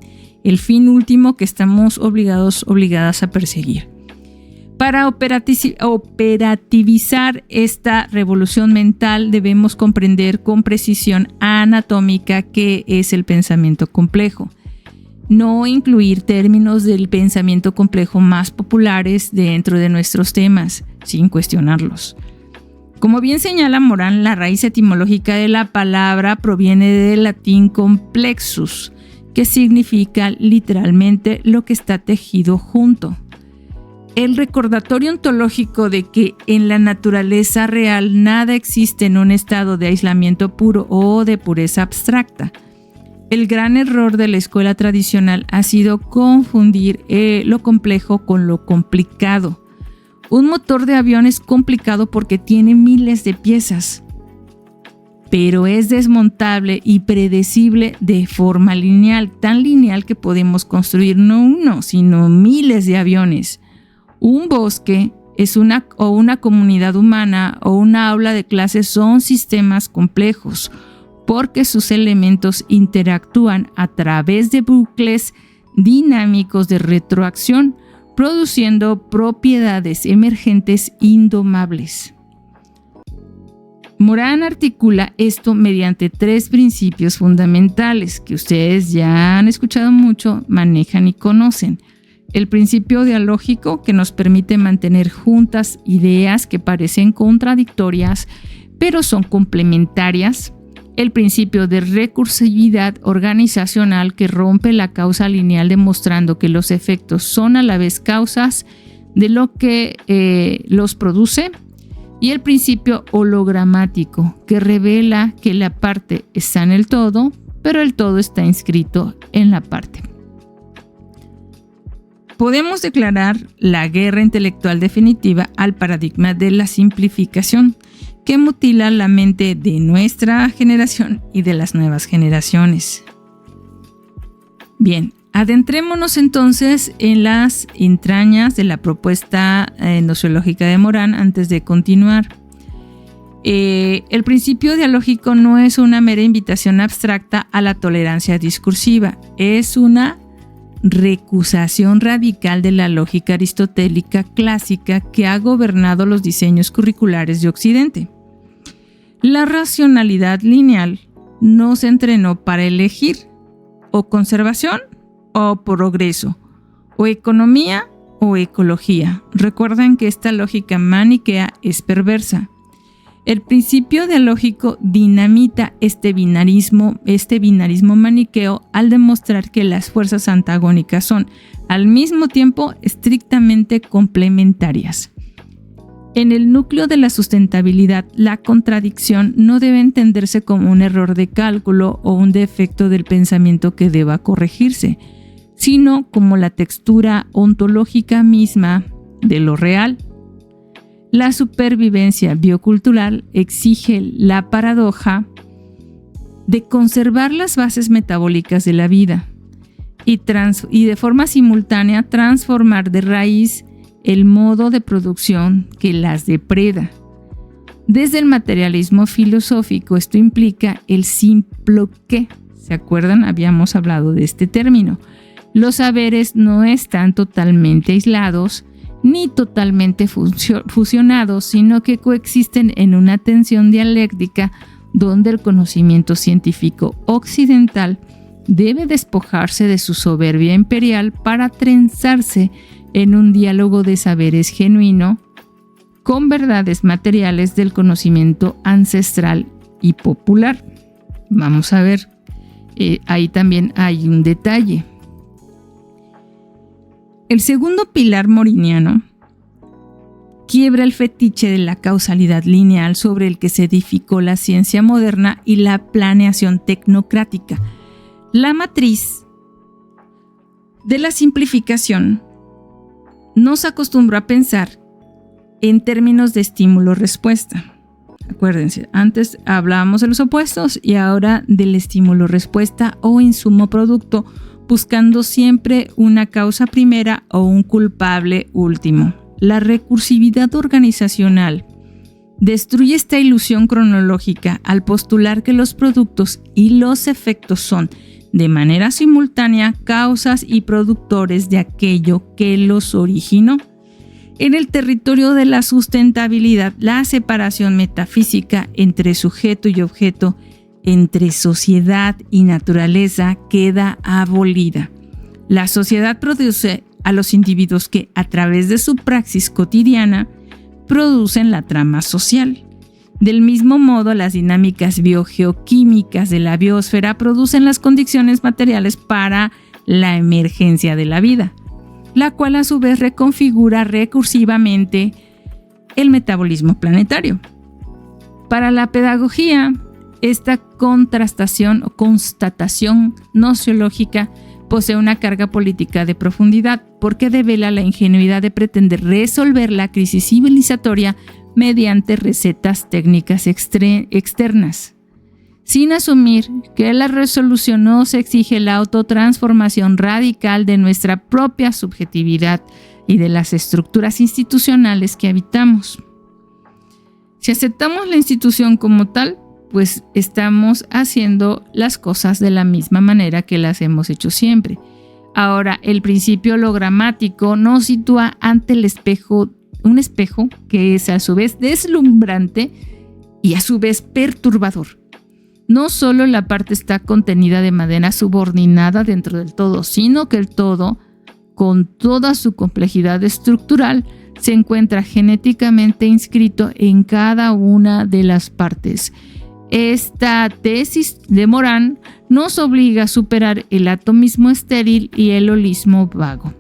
último que estamos obligadas a perseguir. Para operativizar esta revolución mental debemos comprender con precisión anatómica qué es el pensamiento complejo. No incluir términos del pensamiento complejo más populares dentro de nuestros temas, sin cuestionarlos. Como bien señala Morán, la raíz etimológica de la palabra proviene del latín complexus, que significa literalmente lo que está tejido junto. El recordatorio ontológico de que en la naturaleza real nada existe en un estado de aislamiento puro o de pureza abstracta. El gran error de la escuela tradicional ha sido confundir lo complejo con lo complicado. Un motor de avión es complicado porque tiene miles de piezas, pero es desmontable y predecible de forma lineal, tan lineal que podemos construir no uno, sino miles de aviones. Un bosque es una comunidad humana o una aula de clases son sistemas complejos, porque sus elementos interactúan a través de bucles dinámicos de retroacción, produciendo propiedades emergentes indomables. Morán articula esto mediante 3 principios fundamentales que ustedes ya han escuchado mucho, manejan y conocen. El principio dialógico, que nos permite mantener juntas ideas que parecen contradictorias, pero son complementarias. El principio de recursividad organizacional, que rompe la causa lineal demostrando que los efectos son a la vez causas de lo que los produce. Y el principio hologramático, que revela que la parte está en el todo, pero el todo está inscrito en la parte. Podemos declarar la guerra intelectual definitiva al paradigma de la simplificación, que mutila la mente de nuestra generación y de las nuevas generaciones. Bien, adentrémonos entonces en las entrañas de la propuesta nociológica de Morán antes de continuar. El principio dialógico no es una mera invitación abstracta a la tolerancia discursiva, es una recusación radical de la lógica aristotélica clásica que ha gobernado los diseños curriculares de Occidente. La racionalidad lineal no se entrenó para elegir o conservación o progreso, o economía o ecología. Recuerden que esta lógica maniquea es perversa. El principio dialógico dinamita este binarismo maniqueo al demostrar que las fuerzas antagónicas son al mismo tiempo estrictamente complementarias. En el núcleo de la sustentabilidad, la contradicción no debe entenderse como un error de cálculo o un defecto del pensamiento que deba corregirse, sino como la textura ontológica misma de lo real. La supervivencia biocultural exige la paradoja de conservar las bases metabólicas de la vida y de forma simultánea transformar de raíz el modo de producción que las depreda. Desde el materialismo filosófico esto implica el simple qué. ¿Se acuerdan? Habíamos hablado de este término. Los saberes no están totalmente aislados ni totalmente fusionados, sino que coexisten en una tensión dialéctica donde el conocimiento científico occidental debe despojarse de su soberbia imperial para trenzarse en un diálogo de saberes genuino con verdades materiales del conocimiento ancestral y popular. Vamos a ver, ahí también hay un detalle. El segundo pilar moriniano quiebra el fetiche de la causalidad lineal sobre el que se edificó la ciencia moderna y la planeación tecnocrática. La matriz de la simplificación nos acostumbró a pensar en términos de estímulo-respuesta. Acuérdense, antes hablábamos de los opuestos y ahora del estímulo-respuesta o insumo-producto, buscando siempre una causa primera o un culpable último. La recursividad organizacional destruye esta ilusión cronológica al postular que los productos y los efectos son, de manera simultánea, causas y productores de aquello que los originó. En el territorio de la sustentabilidad, la separación metafísica entre sujeto y objeto, entre sociedad y naturaleza, queda abolida. La sociedad produce a los individuos que, a través de su praxis cotidiana, producen la trama social. Del mismo modo, las dinámicas biogeoquímicas de la biosfera producen las condiciones materiales para la emergencia de la vida, la cual a su vez reconfigura recursivamente el metabolismo planetario. Para la pedagogía, esta contrastación o constatación nociológica posee una carga política de profundidad porque devela la ingenuidad de pretender resolver la crisis civilizatoria mediante recetas técnicas externas, sin asumir que la resolución nos exige la autotransformación radical de nuestra propia subjetividad y de las estructuras institucionales que habitamos. Si aceptamos la institución como tal, pues estamos haciendo las cosas de la misma manera que las hemos hecho siempre. Ahora, el principio hologramático nos sitúa ante el espejo, un espejo que es a su vez deslumbrante y a su vez perturbador. No solo la parte está contenida de manera subordinada dentro del todo, sino que el todo, con toda su complejidad estructural, se encuentra genéticamente inscrito en cada una de las partes. Esta tesis de Morán nos obliga a superar el atomismo estéril y el holismo vago.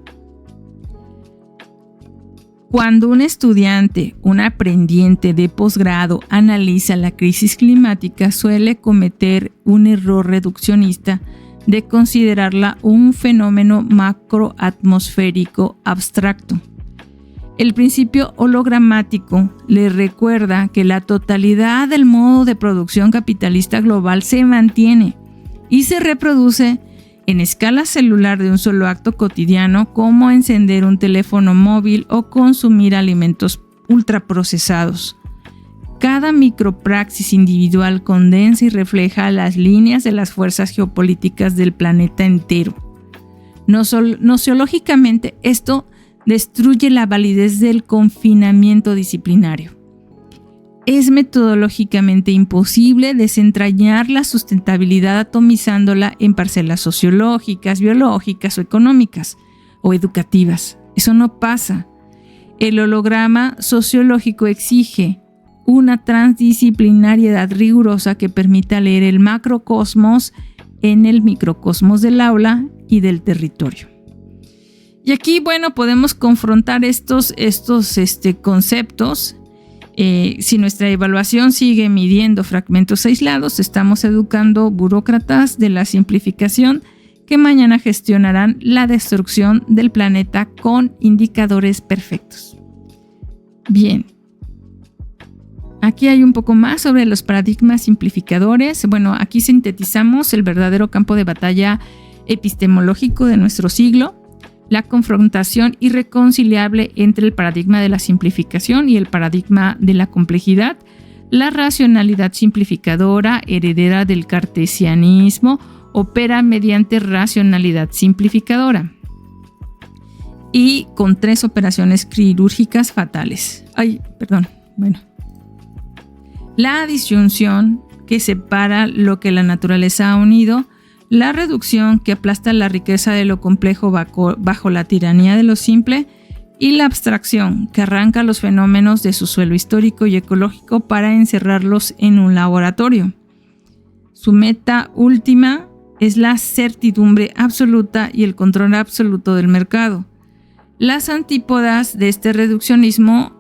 Cuando un estudiante, un aprendiente de posgrado analiza la crisis climática, suele cometer un error reduccionista de considerarla un fenómeno macroatmosférico abstracto. El principio hologramático le recuerda que la totalidad del modo de producción capitalista global se mantiene y se reproduce en escala celular de un solo acto cotidiano, como encender un teléfono móvil o consumir alimentos ultraprocesados. Cada micropraxis individual condensa y refleja las líneas de las fuerzas geopolíticas del planeta entero. Nociológicamente, esto destruye la validez del confinamiento disciplinario. Es metodológicamente imposible desentrañar la sustentabilidad atomizándola en parcelas sociológicas, biológicas o económicas o educativas. Eso no pasa. El holograma sociológico exige una transdisciplinariedad rigurosa que permita leer el macrocosmos en el microcosmos del aula y del territorio. Y aquí, bueno, podemos confrontar estos conceptos. Si nuestra evaluación sigue midiendo fragmentos aislados, estamos educando burócratas de la simplificación que mañana gestionarán la destrucción del planeta con indicadores perfectos. Bien. Aquí hay un poco más sobre los paradigmas simplificadores. Bueno, aquí sintetizamos el verdadero campo de batalla epistemológico de nuestro siglo, la confrontación irreconciliable entre el paradigma de la simplificación y el paradigma de la complejidad, la racionalidad simplificadora, heredera del cartesianismo, opera mediante racionalidad simplificadora y con 3 operaciones quirúrgicas fatales. La disyunción que separa lo que la naturaleza ha unido, la reducción que aplasta la riqueza de lo complejo bajo la tiranía de lo simple y la abstracción que arranca los fenómenos de su suelo histórico y ecológico para encerrarlos en un laboratorio. Su meta última es la certidumbre absoluta y el control absoluto del mercado. Las antípodas de este reduccionismo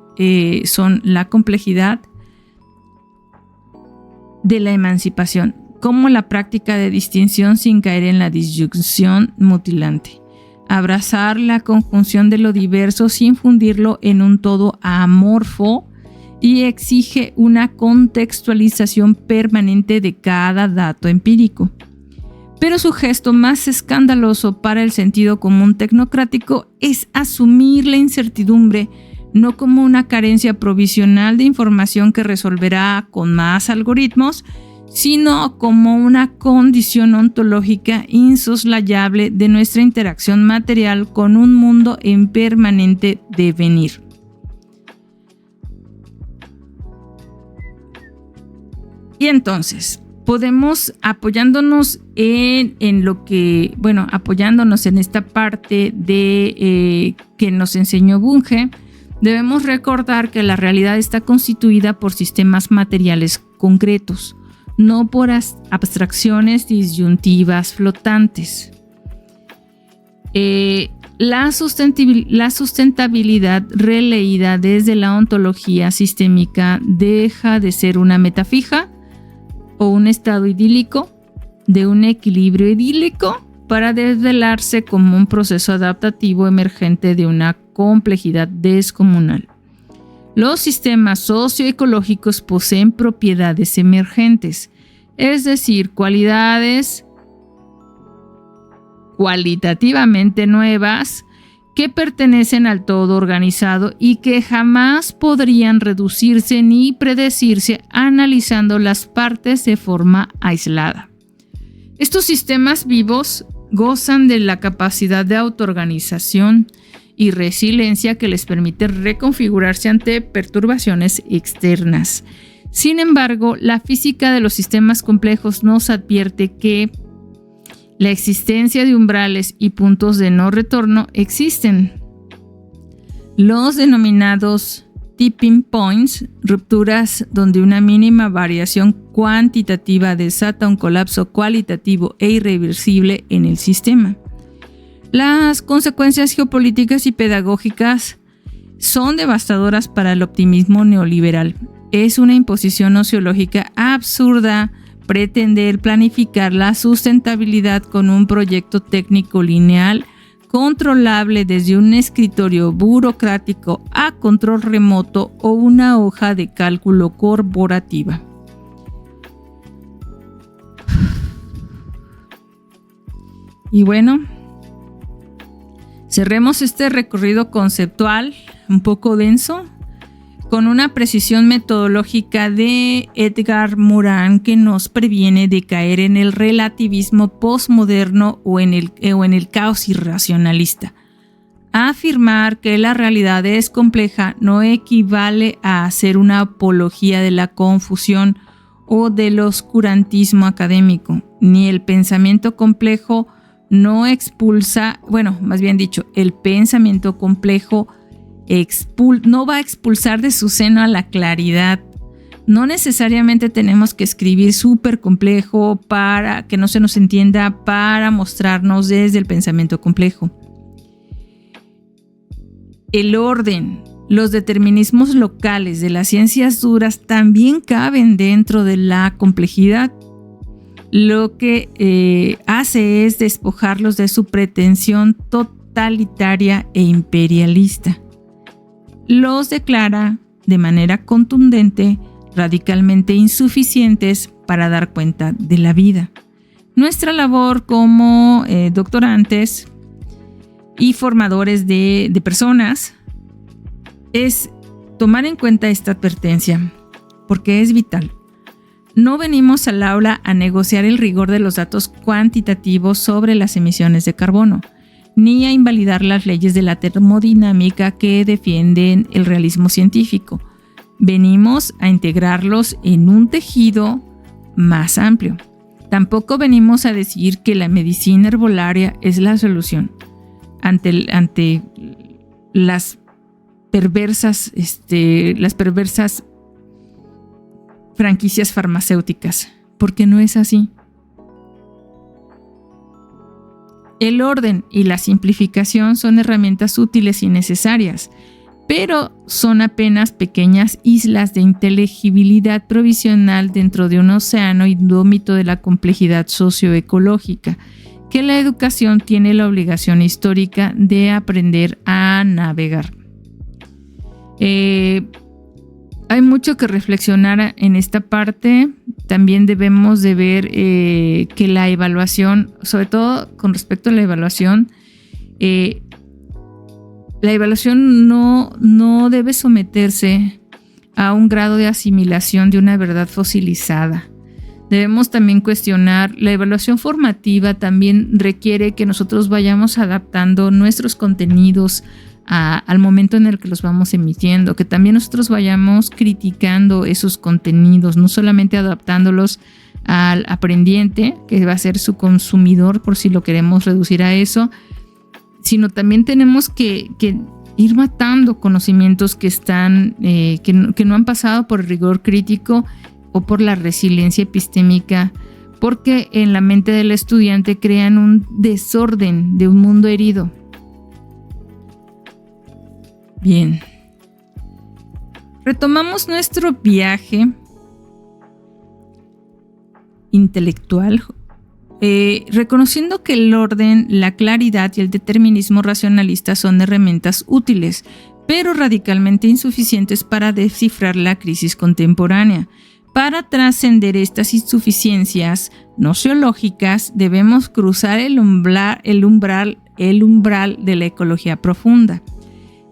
son la complejidad de la emancipación, como la práctica de distinción sin caer en la disyunción mutilante. Abrazar la conjunción de lo diverso sin fundirlo en un todo amorfo y exige una contextualización permanente de cada dato empírico. Pero su gesto más escandaloso para el sentido común tecnocrático es asumir la incertidumbre no como una carencia provisional de información que resolverá con más algoritmos, sino como una condición ontológica insoslayable de nuestra interacción material con un mundo en permanente devenir. Y entonces, podemos, apoyándonos en esta parte de que nos enseñó Bunge, debemos recordar que la realidad está constituida por sistemas materiales concretos, no por abstracciones disyuntivas flotantes. La sustentabilidad releída desde la ontología sistémica deja de ser una meta fija o un estado idílico de un equilibrio idílico para desvelarse como un proceso adaptativo emergente de una complejidad descomunal. Los sistemas socioecológicos poseen propiedades emergentes, es decir, cualidades cualitativamente nuevas que pertenecen al todo organizado y que jamás podrían reducirse ni predecirse analizando las partes de forma aislada. Estos sistemas vivos gozan de la capacidad de autoorganización y resiliencia que les permite reconfigurarse ante perturbaciones externas. Sin embargo, la física de los sistemas complejos nos advierte que la existencia de umbrales y puntos de no retorno existen. Los denominados tipping points, rupturas donde una mínima variación cuantitativa desata un colapso cualitativo e irreversible en el sistema. Las consecuencias geopolíticas y pedagógicas son devastadoras para el optimismo neoliberal. Es una imposición nociológica absurda pretender planificar la sustentabilidad con un proyecto técnico lineal controlable desde un escritorio burocrático a control remoto o una hoja de cálculo corporativa. Y bueno, cerremos este recorrido conceptual un poco denso con una precisión metodológica de Edgar Morin que nos previene de caer en el relativismo postmoderno o en el caos irracionalista. Afirmar que la realidad es compleja no equivale a hacer una apología de la confusión o del oscurantismo académico, ni el pensamiento complejo no expulsa, más bien dicho, el pensamiento complejo no va a expulsar de su seno a la claridad. No necesariamente tenemos que escribir súper complejo para que no se nos entienda, para mostrarnos desde el pensamiento complejo. El orden, los determinismos locales de las ciencias duras también caben dentro de la complejidad. Lo que hace es despojarlos de su pretensión totalitaria e imperialista. Los declara de manera contundente, radicalmente insuficientes para dar cuenta de la vida. Nuestra labor como doctorantes y formadores de personas es tomar en cuenta esta advertencia, porque es vital. No venimos al aula a negociar el rigor de los datos cuantitativos sobre las emisiones de carbono, ni a invalidar las leyes de la termodinámica que defienden el realismo científico. Venimos a integrarlos en un tejido más amplio. Tampoco venimos a decir que la medicina herbolaria es la solución ante las perversas franquicias farmacéuticas, porque no es así. El orden y la simplificación son herramientas útiles y necesarias, pero son apenas pequeñas islas de inteligibilidad provisional dentro de un océano indómito de la complejidad socioecológica, que la educación tiene la obligación histórica de aprender a navegar. Hay mucho que reflexionar en esta parte. También debemos de ver que la evaluación, sobre todo con respecto a la evaluación no debe someterse a un grado de asimilación de una verdad fosilizada. Debemos también cuestionar, la evaluación formativa también requiere que nosotros vayamos adaptando nuestros contenidos al momento en el que los vamos emitiendo, que también nosotros vayamos criticando esos contenidos, no solamente adaptándolos al aprendiente, que va a ser su consumidor, por si lo queremos reducir a eso, sino también tenemos que ir matando conocimientos que están, que no han pasado por el rigor crítico o por la resiliencia epistémica, porque en la mente del estudiante crean un desorden de un mundo herido. Bien, retomamos nuestro viaje intelectual, reconociendo que el orden, la claridad y el determinismo racionalista son herramientas útiles, pero radicalmente insuficientes para descifrar la crisis contemporánea. Para trascender estas insuficiencias nociológicas, debemos cruzar el umbral de la ecología profunda.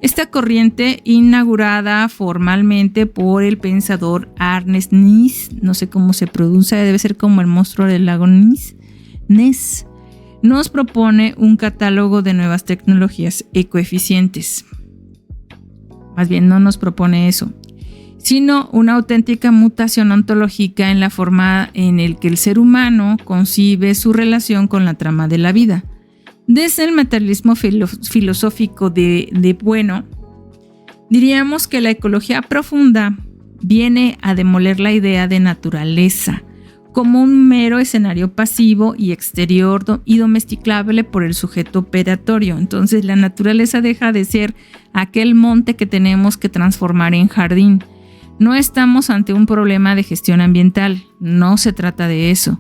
Esta corriente, inaugurada formalmente por el pensador Ernest Ness, no sé cómo se pronuncia, debe ser como el monstruo del lago Ness, nos propone un catálogo de nuevas tecnologías ecoeficientes. Más bien, no nos propone eso, sino una auténtica mutación ontológica en la forma en la que el ser humano concibe su relación con la trama de la vida. Desde el materialismo filosófico de Bueno, diríamos que la ecología profunda viene a demoler la idea de naturaleza como un mero escenario pasivo y exterior y domesticable por el sujeto operatorio. Entonces la naturaleza deja de ser aquel monte que tenemos que transformar en jardín. No estamos ante un problema de gestión ambiental, no se trata de eso,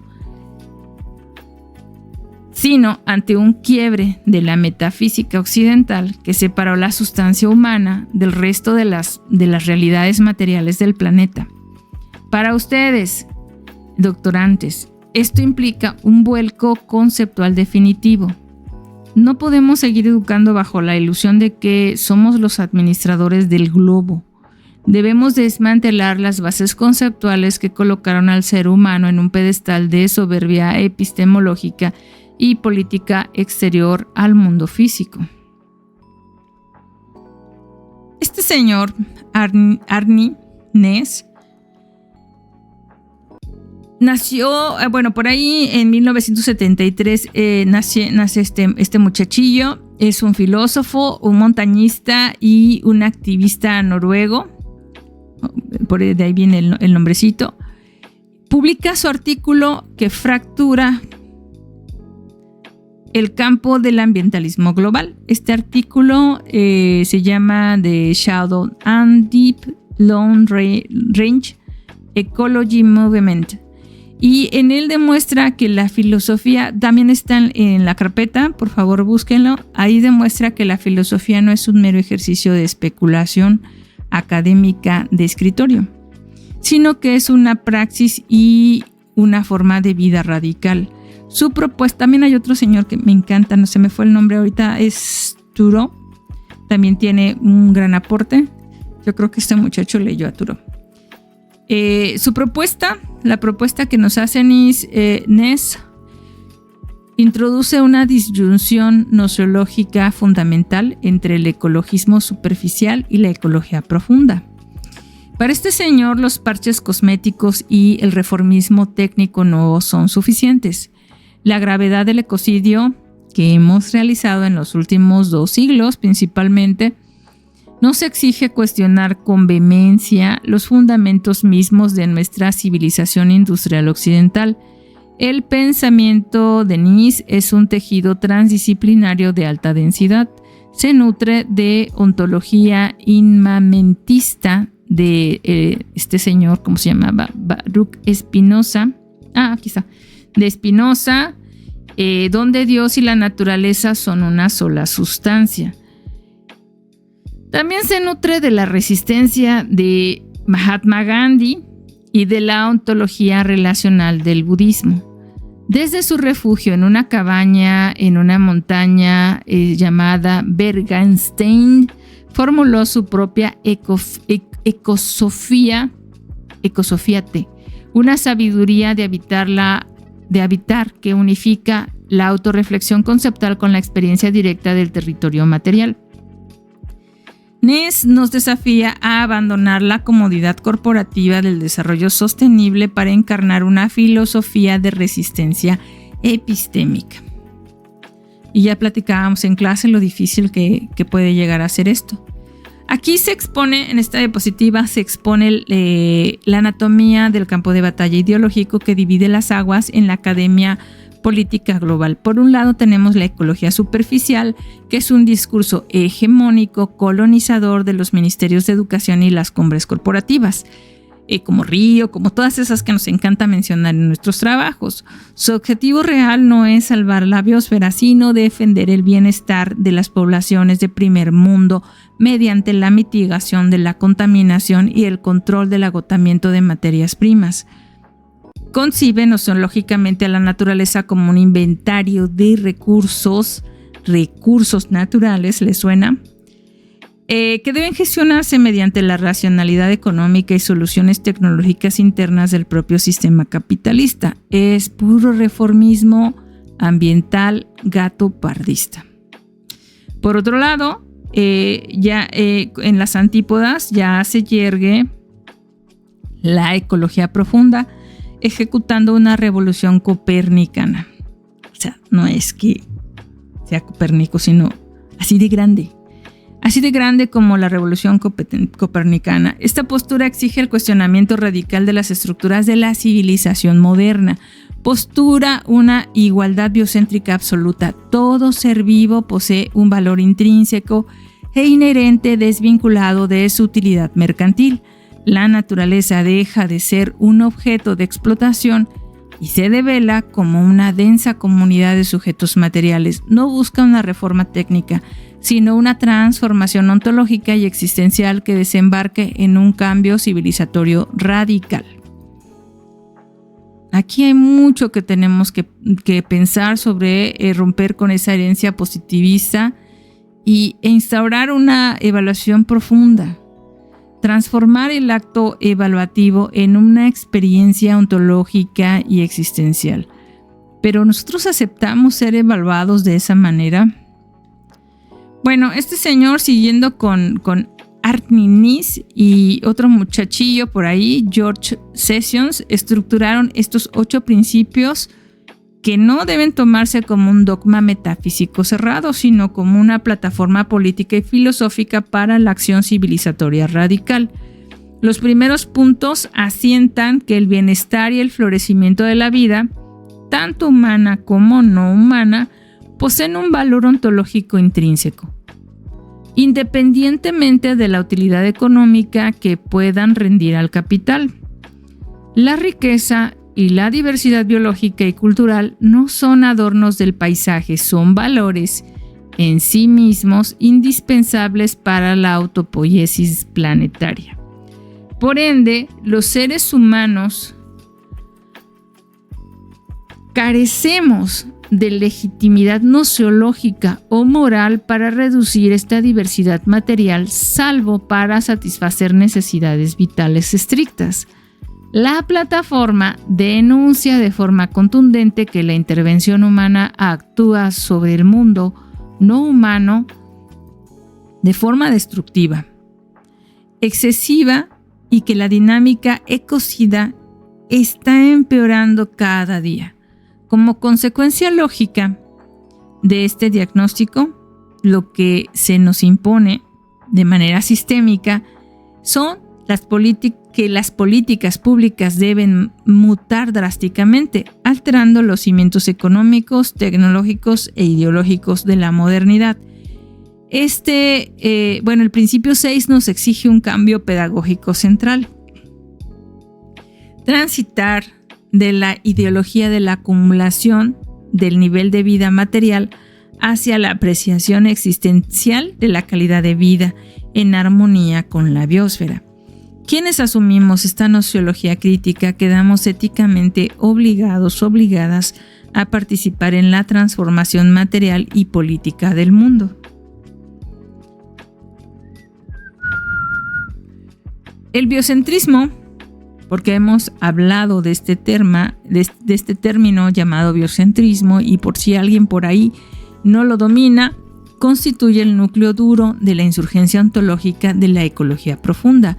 sino ante un quiebre de la metafísica occidental que separó la sustancia humana del resto de las realidades materiales del planeta. Para ustedes, doctorantes, Esto implica un vuelco conceptual definitivo. No podemos seguir educando bajo la ilusión de que somos los administradores del globo. Debemos desmantelar las bases conceptuales que colocaron al ser humano en un pedestal de soberbia epistemológica y política exterior al mundo físico. Este señor, Arne Naess, nació, por ahí en 1973 nace este muchachillo. Es un filósofo, un montañista y un activista noruego. De ahí viene el nombrecito. Publica su artículo que fractura el campo del ambientalismo global. Este artículo se llama The Shadow and Deep Long Range Ecology Movement. Y en él demuestra que la filosofía, también está en la carpeta, por favor búsquenlo, ahí demuestra que la filosofía no es un mero ejercicio de especulación académica de escritorio, sino que es una praxis y una forma de vida radical. Su propuesta, también hay otro señor que me encanta, no se me fue el nombre ahorita, es Thoreau, también tiene un gran aporte. Yo creo que este muchacho leyó a Thoreau. Su propuesta, la propuesta que nos hace Naess, introduce una disyunción nociológica fundamental entre el ecologismo superficial y la ecología profunda. Para este señor, los parches cosméticos y el reformismo técnico no son suficientes. La gravedad del ecocidio que hemos realizado en los últimos 2 siglos, principalmente, nos exige cuestionar con vehemencia los fundamentos mismos de nuestra civilización industrial occidental. El pensamiento de Naess es un tejido transdisciplinario de alta densidad. Se nutre de ontología inmanentista de este señor, ¿cómo se llamaba? Baruch Spinoza. Aquí está. De Spinoza, donde Dios y la naturaleza son una sola sustancia. También se nutre de la resistencia de Mahatma Gandhi y de la ontología relacional del budismo. Desde su refugio en una cabaña en una montaña llamada Bergenstein, formuló su propia ecosofía T, una sabiduría de habitar que unifica la autorreflexión conceptual con la experiencia directa del territorio material. Naess nos desafía a abandonar la comodidad corporativa del desarrollo sostenible para encarnar una filosofía de resistencia epistémica. Y ya platicábamos en clase lo difícil que puede llegar a ser esto. Aquí se expone, en esta diapositiva, se expone la anatomía del campo de batalla ideológico que divide las aguas en la academia política global. Por un lado tenemos la ecología superficial, que es un discurso hegemónico, colonizador de los ministerios de educación y las cumbres corporativas, como Río, como todas esas que nos encanta mencionar en nuestros trabajos. Su objetivo real no es salvar la biosfera, sino defender el bienestar de las poblaciones de primer mundo mediante la mitigación de la contaminación y el control del agotamiento de materias primas. Concibe nosológicamente a la naturaleza como un inventario de recursos naturales, ¿les suena? Que deben gestionarse mediante la racionalidad económica y soluciones tecnológicas internas del propio sistema capitalista. Es puro reformismo ambiental gato-pardista. Por otro lado, en las antípodas ya se yergue la ecología profunda, ejecutando una revolución copernicana. O sea, no es que sea Copérnico, sino así de grande como la revolución copernicana. Esta postura exige el cuestionamiento radical de las estructuras de la civilización moderna. Postura una igualdad biocéntrica absoluta. Todo ser vivo posee un valor intrínseco e inherente desvinculado de su utilidad mercantil. La naturaleza deja de ser un objeto de explotación y se devela como una densa comunidad de sujetos materiales. No busca una reforma técnica, sino una transformación ontológica y existencial que desembarque en un cambio civilizatorio radical. Aquí hay mucho que tenemos que pensar sobre romper con esa herencia positivista e instaurar una evaluación profunda. Transformar el acto evaluativo en una experiencia ontológica y existencial. ¿Pero nosotros aceptamos ser evaluados de esa manera? Bueno, este señor, siguiendo con Artninis y otro muchachillo por ahí, George Sessions, estructuraron estos 8 principios que no deben tomarse como un dogma metafísico cerrado, sino como una plataforma política y filosófica para la acción civilizatoria radical. Los primeros puntos asientan que el bienestar y el florecimiento de la vida, tanto humana como no humana, poseen un valor ontológico intrínseco, independientemente de la utilidad económica que puedan rendir al capital. La riqueza y la diversidad biológica y cultural no son adornos del paisaje, son valores en sí mismos indispensables para la autopoiesis planetaria. Por ende, los seres humanos carecemos de legitimidad nociológica o moral para reducir esta diversidad material, salvo para satisfacer necesidades vitales estrictas. La plataforma denuncia de forma contundente que la intervención humana actúa sobre el mundo no humano de forma destructiva, excesiva, y que la dinámica ecocida está empeorando cada día. Como consecuencia lógica de este diagnóstico, lo que se nos impone de manera sistémica son que las políticas públicas deben mutar drásticamente, alterando los cimientos económicos, tecnológicos e ideológicos de la modernidad. El principio 6 nos exige un cambio pedagógico central. Transitar de la ideología de la acumulación del nivel de vida material hacia la apreciación existencial de la calidad de vida en armonía con la biosfera. Quienes asumimos esta nociología crítica quedamos éticamente obligadas a participar en la transformación material y política del mundo. El biocentrismo, porque hemos hablado de este término llamado biocentrismo, y por si alguien por ahí no lo domina, constituye el núcleo duro de la insurgencia ontológica de la ecología profunda.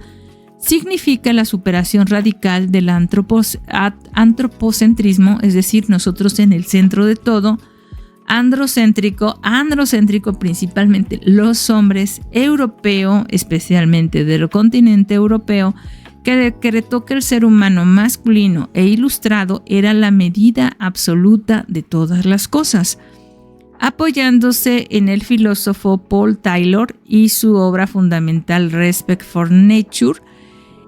Significa la superación radical del antropocentrismo, es decir, nosotros en el centro de todo, androcéntrico principalmente los hombres, europeo, especialmente del continente europeo, que decretó que el ser humano masculino e ilustrado era la medida absoluta de todas las cosas. Apoyándose en el filósofo Paul Taylor y su obra fundamental Respect for Nature,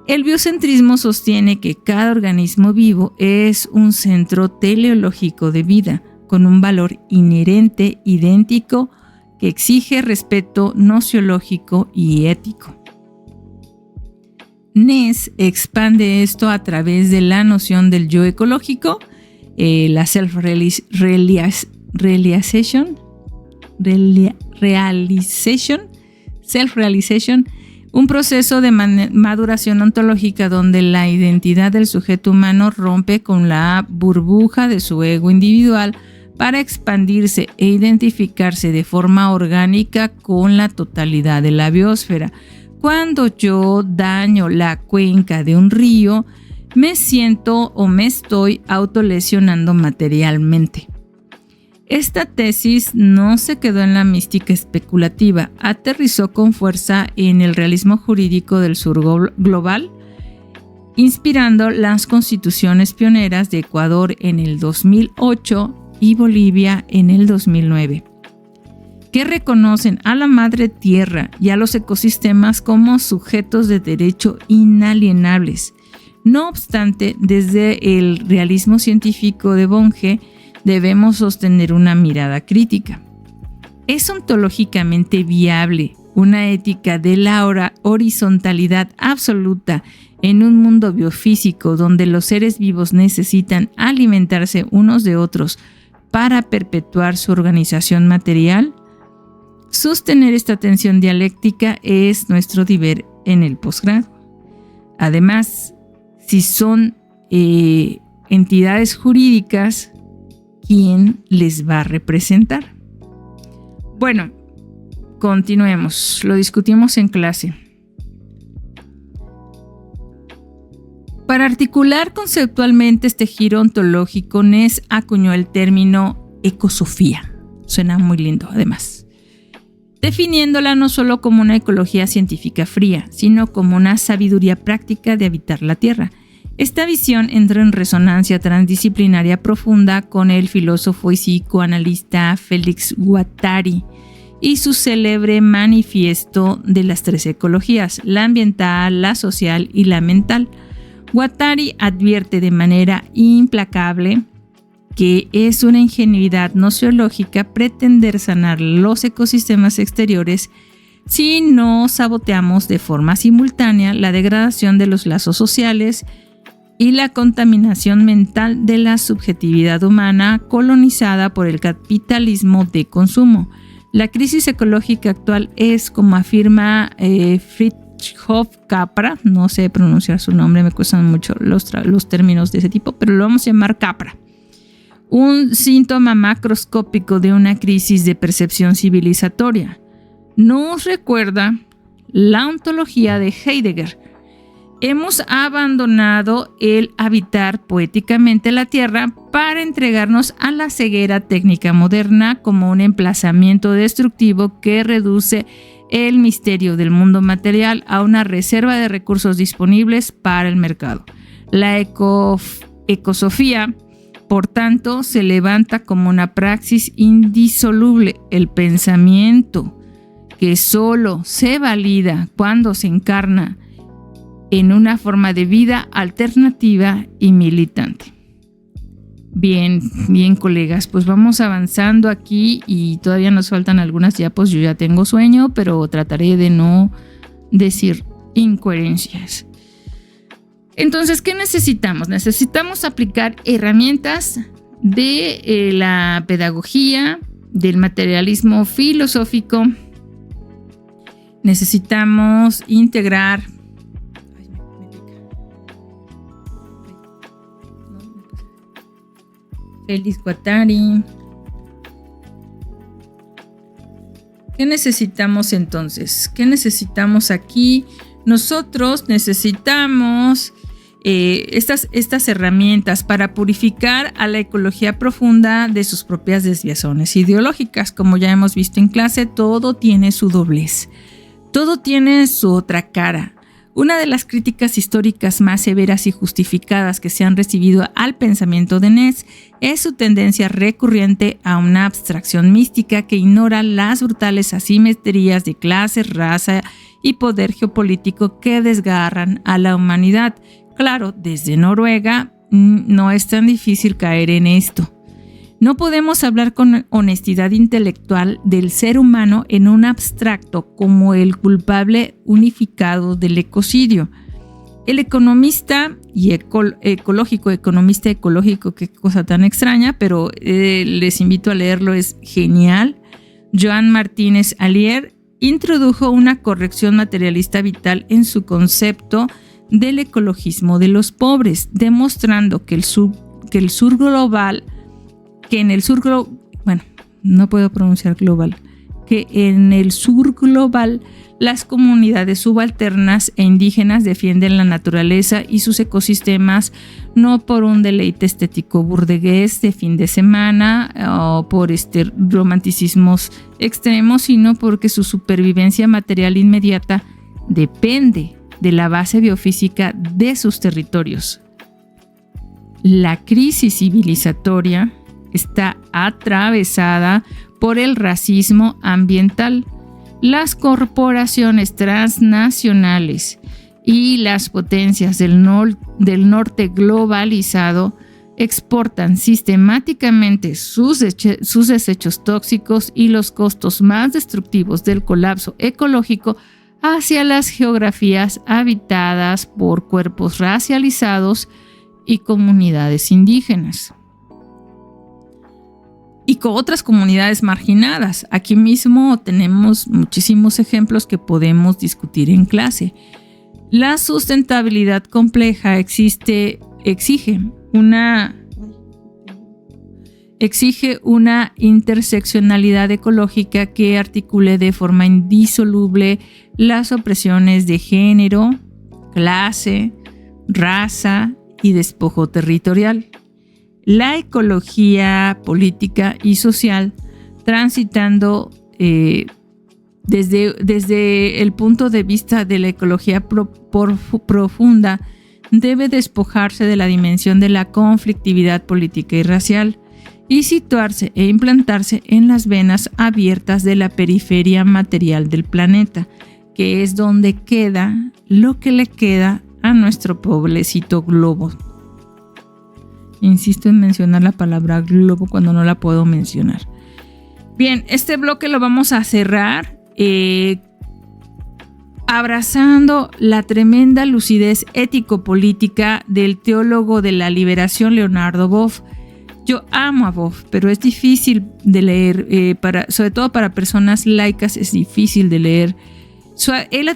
el biocentrismo sostiene que cada organismo vivo es un centro teleológico de vida, con un valor inherente, idéntico, que exige respeto nociológico y ético. Ness expande esto a través de la noción del yo ecológico, la self-realization, un proceso de maduración ontológica donde la identidad del sujeto humano rompe con la burbuja de su ego individual para expandirse e identificarse de forma orgánica con la totalidad de la biosfera. Cuando yo daño la cuenca de un río, me siento o me estoy autolesionando materialmente. Esta tesis no se quedó en la mística especulativa, aterrizó con fuerza en el realismo jurídico del sur global, inspirando las constituciones pioneras de Ecuador en el 2008 y Bolivia en el 2009, que reconocen a la madre tierra y a los ecosistemas como sujetos de derecho inalienables. No obstante, desde el realismo científico de Bunge, debemos sostener una mirada crítica. ¿Es ontológicamente viable una ética de la horizontalidad absoluta En un mundo biofísico donde los seres vivos necesitan alimentarse unos de otros para perpetuar su organización material, sostener esta tensión dialéctica es nuestro deber en el posgrado. Además, si son entidades jurídicas, ¿quién les va a representar? Bueno, continuemos. Lo discutimos en clase. Para articular conceptualmente este giro ontológico, Ness acuñó el término ecosofía. Suena muy lindo, además, definiéndola no solo como una ecología científica fría, sino como una sabiduría práctica de habitar la Tierra. Esta visión entró en resonancia transdisciplinaria profunda con el filósofo y psicoanalista Félix Guattari y su célebre manifiesto de las 3 ecologías: la ambiental, la social y la mental. Guattari advierte de manera implacable que es una ingenuidad nociológica pretender sanar los ecosistemas exteriores si no saboteamos de forma simultánea la degradación de los lazos sociales y la contaminación mental de la subjetividad humana colonizada por el capitalismo de consumo. La crisis ecológica actual es, como afirma Fritjof Capra, no sé pronunciar su nombre, me cuestan mucho los términos de ese tipo, pero lo vamos a llamar Capra, un síntoma macroscópico de una crisis de percepción civilizatoria. Nos recuerda la ontología de Heidegger. Hemos abandonado el habitar poéticamente la Tierra para entregarnos a la ceguera técnica moderna como un emplazamiento destructivo que reduce el misterio del mundo material a una reserva de recursos disponibles para el mercado. La ecosofía, por tanto, se levanta como una praxis indisoluble, el pensamiento que solo se valida cuando se encarna en una forma de vida alternativa y militante. Bien, colegas, pues vamos avanzando aquí y todavía nos faltan algunas diapos. Yo ya tengo sueño, pero trataré de no decir incoherencias. Entonces, ¿qué necesitamos? Necesitamos aplicar herramientas de la pedagogía, del materialismo filosófico. Necesitamos integrar Félix Guattari. ¿Qué necesitamos entonces? ¿Qué necesitamos aquí? Nosotros necesitamos estas herramientas para purificar a la ecología profunda de sus propias desviaciones ideológicas. Como ya hemos visto en clase, todo tiene su doblez, todo tiene su otra cara. Una de las críticas históricas más severas y justificadas que se han recibido al pensamiento de Ness es su tendencia recurrente a una abstracción mística que ignora las brutales asimetrías de clase, raza y poder geopolítico que desgarran a la humanidad. Claro, desde Noruega no es tan difícil caer en esto. No podemos hablar con honestidad intelectual del ser humano en un abstracto como el culpable unificado del ecocidio. El economista y economista ecológico, qué cosa tan extraña, pero les invito a leerlo, es genial. Joan Martínez Alier introdujo una corrección materialista vital en su concepto del ecologismo de los pobres, demostrando que en el sur global las comunidades subalternas e indígenas defienden la naturaleza y sus ecosistemas no por un deleite estético burgués de fin de semana o por romanticismos extremos, sino porque su supervivencia material inmediata depende de la base biofísica de sus territorios. La crisis civilizatoria está atravesada por el racismo ambiental. Las corporaciones transnacionales y las potencias del norte globalizado exportan sistemáticamente sus desechos tóxicos y los costos más destructivos del colapso ecológico hacia las geografías habitadas por cuerpos racializados y comunidades indígenas. Y con otras comunidades marginadas. Aquí mismo tenemos muchísimos ejemplos que podemos discutir en clase. La sustentabilidad compleja exige una interseccionalidad ecológica que articule de forma indisoluble las opresiones de género, clase, raza y despojo territorial. La ecología política y social, transitando desde el punto de vista de la ecología profunda, debe despojarse de la dimensión de la conflictividad política y racial y situarse e implantarse en las venas abiertas de la periferia material del planeta, que es donde queda lo que le queda a nuestro pobrecito globo. Insisto en mencionar la palabra globo cuando no la puedo mencionar. Bien, este bloque lo vamos a cerrar abrazando la tremenda lucidez ético-política del teólogo de la liberación Leonardo Boff. Yo amo a Boff, pero es difícil de leer, sobre todo para personas laicas es difícil de leer. Él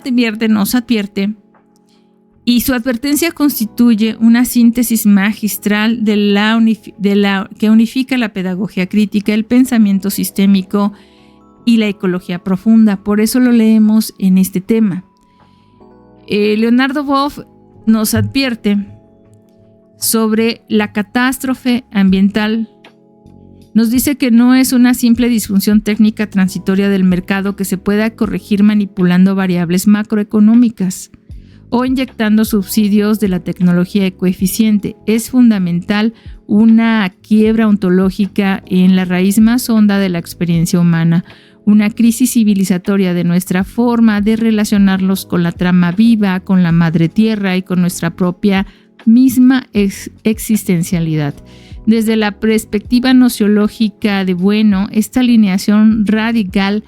nos advierte, y su advertencia constituye una síntesis magistral que unifica la pedagogía crítica, el pensamiento sistémico y la ecología profunda. Por eso lo leemos en este tema. Leonardo Boff nos advierte sobre la catástrofe ambiental. Nos dice que no es una simple disfunción técnica transitoria del mercado que se pueda corregir manipulando variables macroeconómicas o inyectando subsidios de la tecnología ecoeficiente. Es fundamental una quiebra ontológica en la raíz más honda de la experiencia humana, una crisis civilizatoria de nuestra forma de relacionarnos con la trama viva, con la madre tierra y con nuestra propia misma existencialidad. Desde la perspectiva nociológica de bueno, esta alineación radical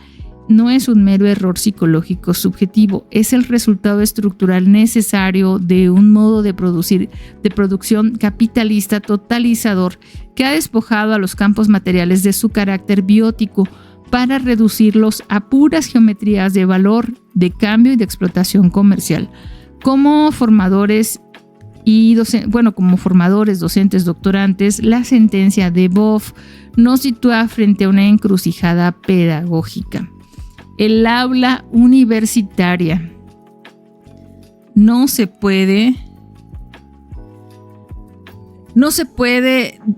no es un mero error psicológico subjetivo, es el resultado estructural necesario de un modo de producción capitalista totalizador que ha despojado a los campos materiales de su carácter biótico para reducirlos a puras geometrías de valor, de cambio y de explotación comercial. Como formadores, docentes, doctorantes, la sentencia de Boff nos sitúa frente a una encrucijada pedagógica. El aula universitaria no se puede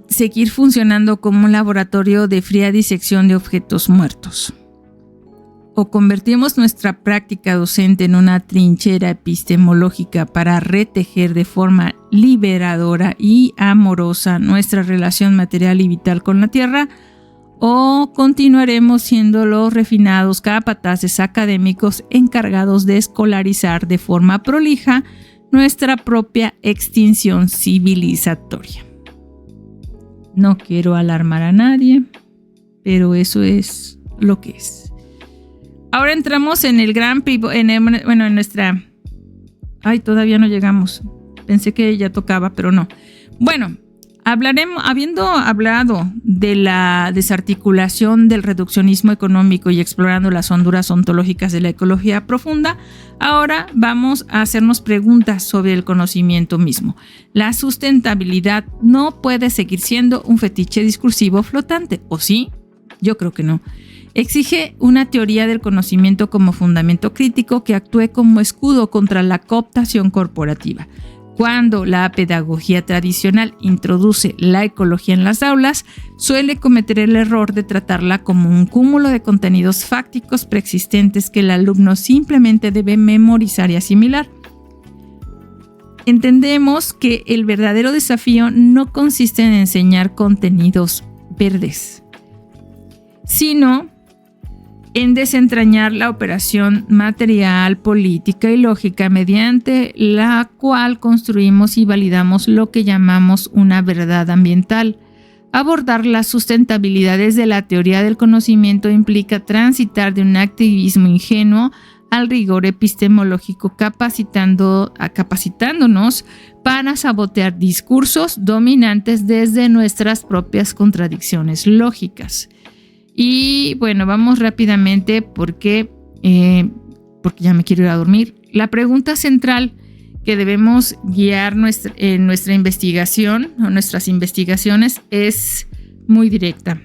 seguir funcionando como un laboratorio de fría disección de objetos muertos. O convertimos nuestra práctica docente en una trinchera epistemológica para retejer de forma liberadora y amorosa nuestra relación material y vital con la tierra, o continuaremos siendo los refinados capataces académicos encargados de escolarizar de forma prolija nuestra propia extinción civilizatoria. No quiero alarmar a nadie, pero eso es lo que es. Ahora entramos en el gran en nuestra... Ay, todavía no llegamos. Pensé que ya tocaba, pero no. Bueno, habiendo hablado de la desarticulación del reduccionismo económico y explorando las honduras ontológicas de la ecología profunda, ahora vamos a hacernos preguntas sobre el conocimiento mismo. La sustentabilidad no puede seguir siendo un fetiche discursivo flotante, ¿o sí? Yo creo que no. Exige una teoría del conocimiento como fundamento crítico que actúe como escudo contra la cooptación corporativa. Cuando la pedagogía tradicional introduce la ecología en las aulas, suele cometer el error de tratarla como un cúmulo de contenidos fácticos preexistentes que el alumno simplemente debe memorizar y asimilar. Entendemos que el verdadero desafío no consiste en enseñar contenidos verdes, sino en desentrañar la operación material, política y lógica mediante la cual construimos y validamos lo que llamamos una verdad ambiental. Abordar la sustentabilidad desde la teoría del conocimiento implica transitar de un activismo ingenuo al rigor epistemológico, capacitándonos para sabotear discursos dominantes desde nuestras propias contradicciones lógicas. Y bueno, vamos rápidamente porque ya me quiero ir a dormir. La pregunta central que debemos guiar nuestra investigación o nuestras investigaciones es muy directa.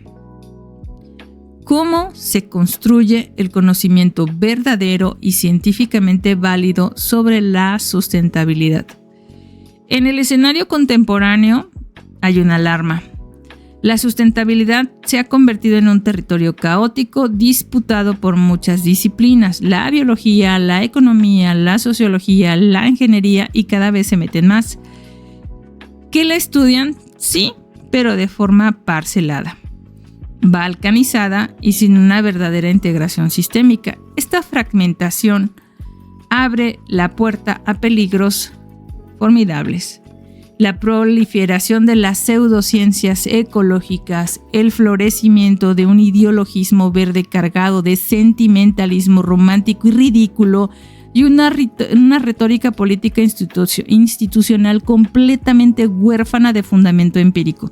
¿Cómo se construye el conocimiento verdadero y científicamente válido sobre la sustentabilidad? En el escenario contemporáneo hay una alarma. La sustentabilidad se ha convertido en un territorio caótico disputado por muchas disciplinas: la biología, la economía, la sociología, la ingeniería, y cada vez se meten más. ¿Que la estudian? Sí, pero de forma parcelada, balcanizada y sin una verdadera integración sistémica. Esta fragmentación abre la puerta a peligros formidables: la proliferación de las pseudociencias ecológicas, el florecimiento de un ideologismo verde cargado de sentimentalismo romántico y ridículo, y una retórica política institucional completamente huérfana de fundamento empírico.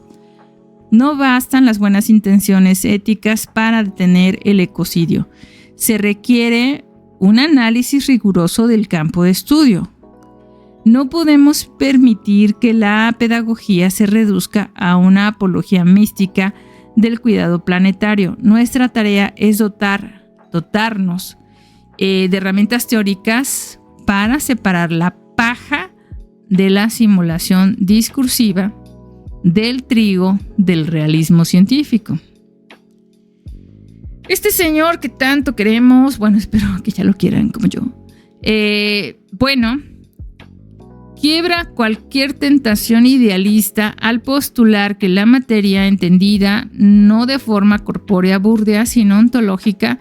No bastan las buenas intenciones éticas para detener el ecocidio. Se requiere un análisis riguroso del campo de estudio. No podemos permitir que la pedagogía se reduzca a una apología mística del cuidado planetario. Nuestra tarea es dotarnos de herramientas teóricas para separar la paja de la simulación discursiva, del trigo del realismo científico. Este señor que tanto queremos, bueno, espero que ya lo quieran como yo, quiebra cualquier tentación idealista al postular que la materia entendida no de forma corpórea burdea, sino ontológica,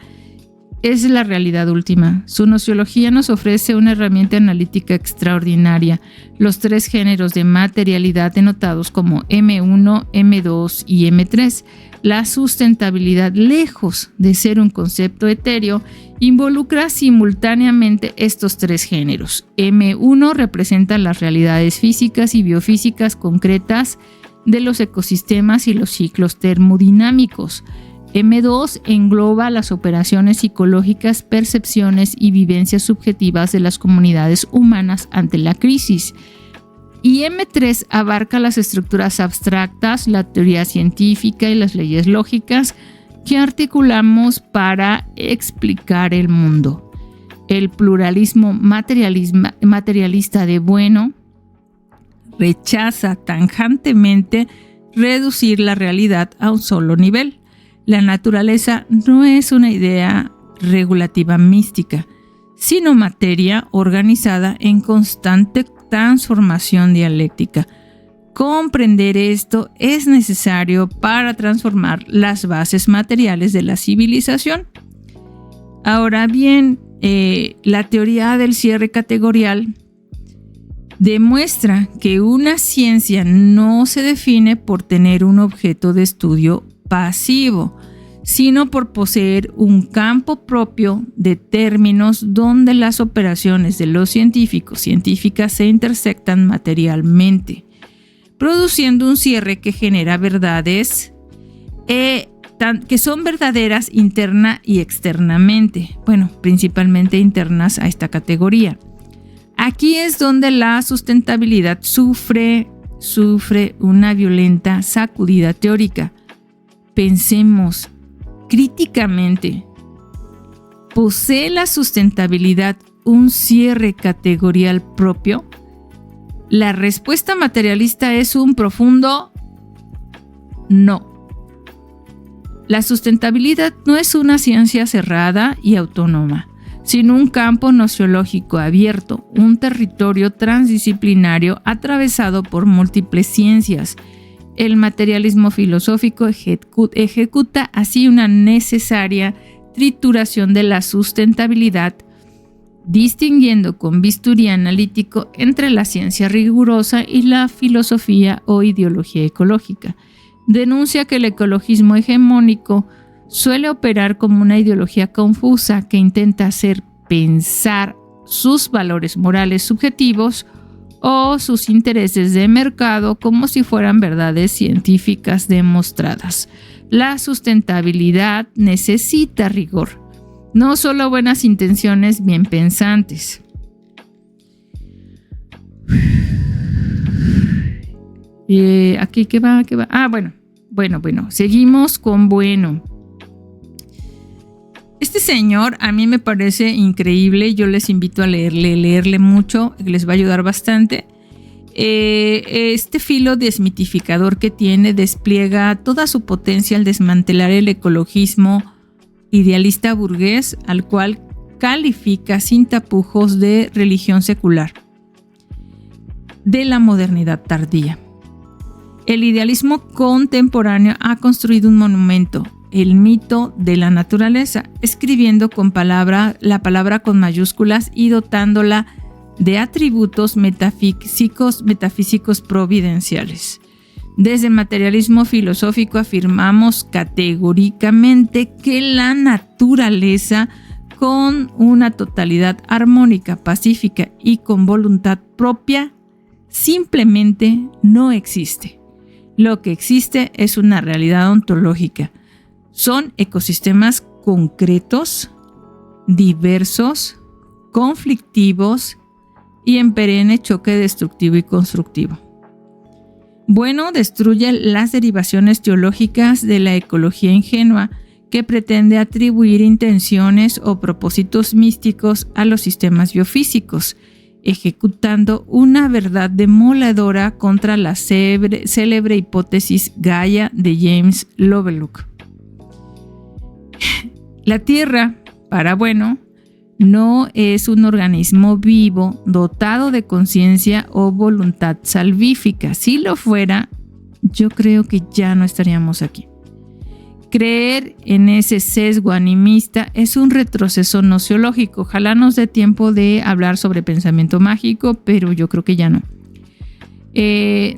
es la realidad última. Su nociología nos ofrece una herramienta analítica extraordinaria: los tres géneros de materialidad denotados como M1, M2 y M3. La sustentabilidad, lejos de ser un concepto etéreo, involucra simultáneamente estos tres géneros. M1 representa las realidades físicas y biofísicas concretas de los ecosistemas y los ciclos termodinámicos. M2 engloba las operaciones psicológicas, percepciones y vivencias subjetivas de las comunidades humanas ante la crisis. Y M3 abarca las estructuras abstractas, la teoría científica y las leyes lógicas que articulamos para explicar el mundo. El pluralismo materialista de Bueno rechaza tajantemente reducir la realidad a un solo nivel. La naturaleza no es una idea regulativa mística, sino materia organizada en constante transformación dialéctica. Comprender esto es necesario para transformar las bases materiales de la civilización. Ahora bien, la teoría del cierre categorial demuestra que una ciencia no se define por tener un objeto de estudio pasivo, sino por poseer un campo propio de términos donde las operaciones de los científicas se intersectan materialmente, produciendo un cierre que genera verdades que son verdaderas interna y externamente, principalmente internas a esta categoría. Aquí es donde la sustentabilidad sufre una violenta sacudida teórica. Pensemos críticamente. ¿Posee la sustentabilidad un cierre categorial propio? La respuesta materialista es un profundo no. La sustentabilidad no es una ciencia cerrada y autónoma, sino un campo nociológico abierto, un territorio transdisciplinario atravesado por múltiples ciencias. El materialismo filosófico ejecuta así una necesaria trituración de la sustentabilidad, distinguiendo con bisturí analítico entre la ciencia rigurosa y la filosofía o ideología ecológica. Denuncia que el ecologismo hegemónico suele operar como una ideología confusa que intenta hacer pensar sus valores morales subjetivos o sus intereses de mercado como si fueran verdades científicas demostradas. La sustentabilidad necesita rigor, no solo buenas intenciones bien pensantes. Aquí, ¿qué va? Bueno, seguimos con bueno. Este señor a mí me parece increíble, yo les invito a leerle mucho, les va a ayudar bastante. Este filo desmitificador que tiene despliega toda su potencia al desmantelar el ecologismo idealista burgués, al cual califica sin tapujos de religión secular, de la modernidad tardía. El idealismo contemporáneo ha construido un monumento, el mito de la naturaleza, escribiendo la palabra con mayúsculas y dotándola de atributos metafísicos providenciales. Desde el materialismo filosófico afirmamos categóricamente que la naturaleza, con una totalidad armónica, pacífica y con voluntad propia, simplemente no existe. Lo que existe es una realidad ontológica. Son ecosistemas concretos, diversos, conflictivos y en perenne choque destructivo y constructivo. Bueno destruye las derivaciones teológicas de la ecología ingenua que pretende atribuir intenciones o propósitos místicos a los sistemas biofísicos, ejecutando una verdad demoledora contra la célebre hipótesis Gaia de James Lovelock. La Tierra, para bueno, no es un organismo vivo dotado de conciencia o voluntad salvífica. Si lo fuera, yo creo que ya no estaríamos aquí. Creer en ese sesgo animista es un retroceso nociológico. Ojalá nos dé tiempo de hablar sobre pensamiento mágico, pero yo creo que ya no.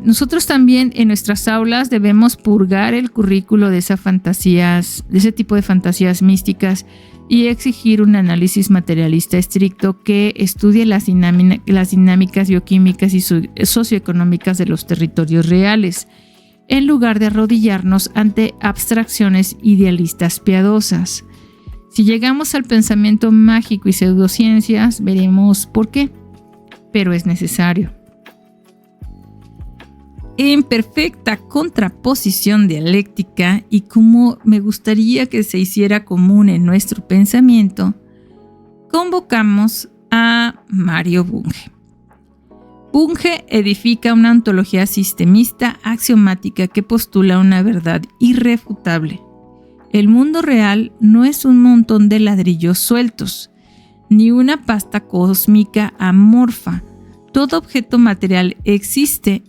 Nosotros también en nuestras aulas debemos purgar el currículo de ese tipo de fantasías místicas y exigir un análisis materialista estricto que estudie las dinámicas bioquímicas y socioeconómicas de los territorios reales, en lugar de arrodillarnos ante abstracciones idealistas piadosas. Si llegamos al pensamiento mágico y pseudociencias, veremos por qué, pero es necesario. En perfecta contraposición dialéctica y como me gustaría que se hiciera común en nuestro pensamiento, convocamos a Mario Bunge. Bunge edifica una ontología sistemista axiomática que postula una verdad irrefutable. El mundo real no es un montón de ladrillos sueltos, ni una pasta cósmica amorfa. Todo objeto material existe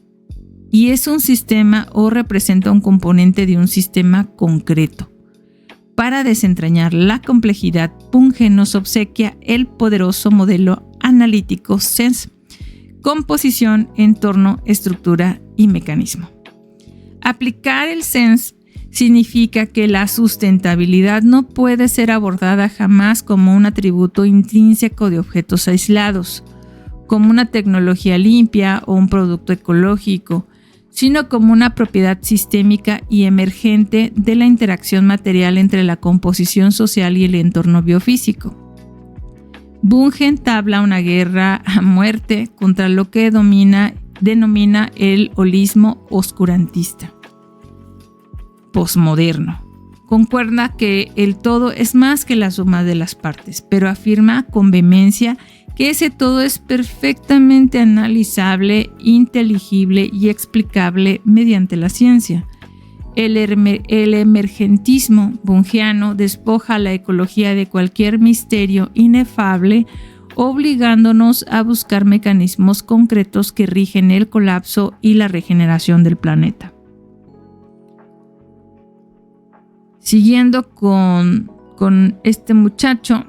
y es un sistema o representa un componente de un sistema concreto. Para desentrañar la complejidad, Bunge nos obsequia el poderoso modelo analítico SENS: composición, entorno, estructura y mecanismo. Aplicar el SENS significa que la sustentabilidad no puede ser abordada jamás como un atributo intrínseco de objetos aislados, como una tecnología limpia o un producto ecológico, sino como una propiedad sistémica y emergente de la interacción material entre la composición social y el entorno biofísico. Bunge entabla una guerra a muerte contra lo que denomina el holismo oscurantista posmoderno. Concuerda que el todo es más que la suma de las partes, pero afirma con vehemencia que ese todo es perfectamente analizable, inteligible y explicable mediante la ciencia. El emergentismo bungiano despoja a la ecología de cualquier misterio inefable, obligándonos a buscar mecanismos concretos que rigen el colapso y la regeneración del planeta. Siguiendo con este muchacho,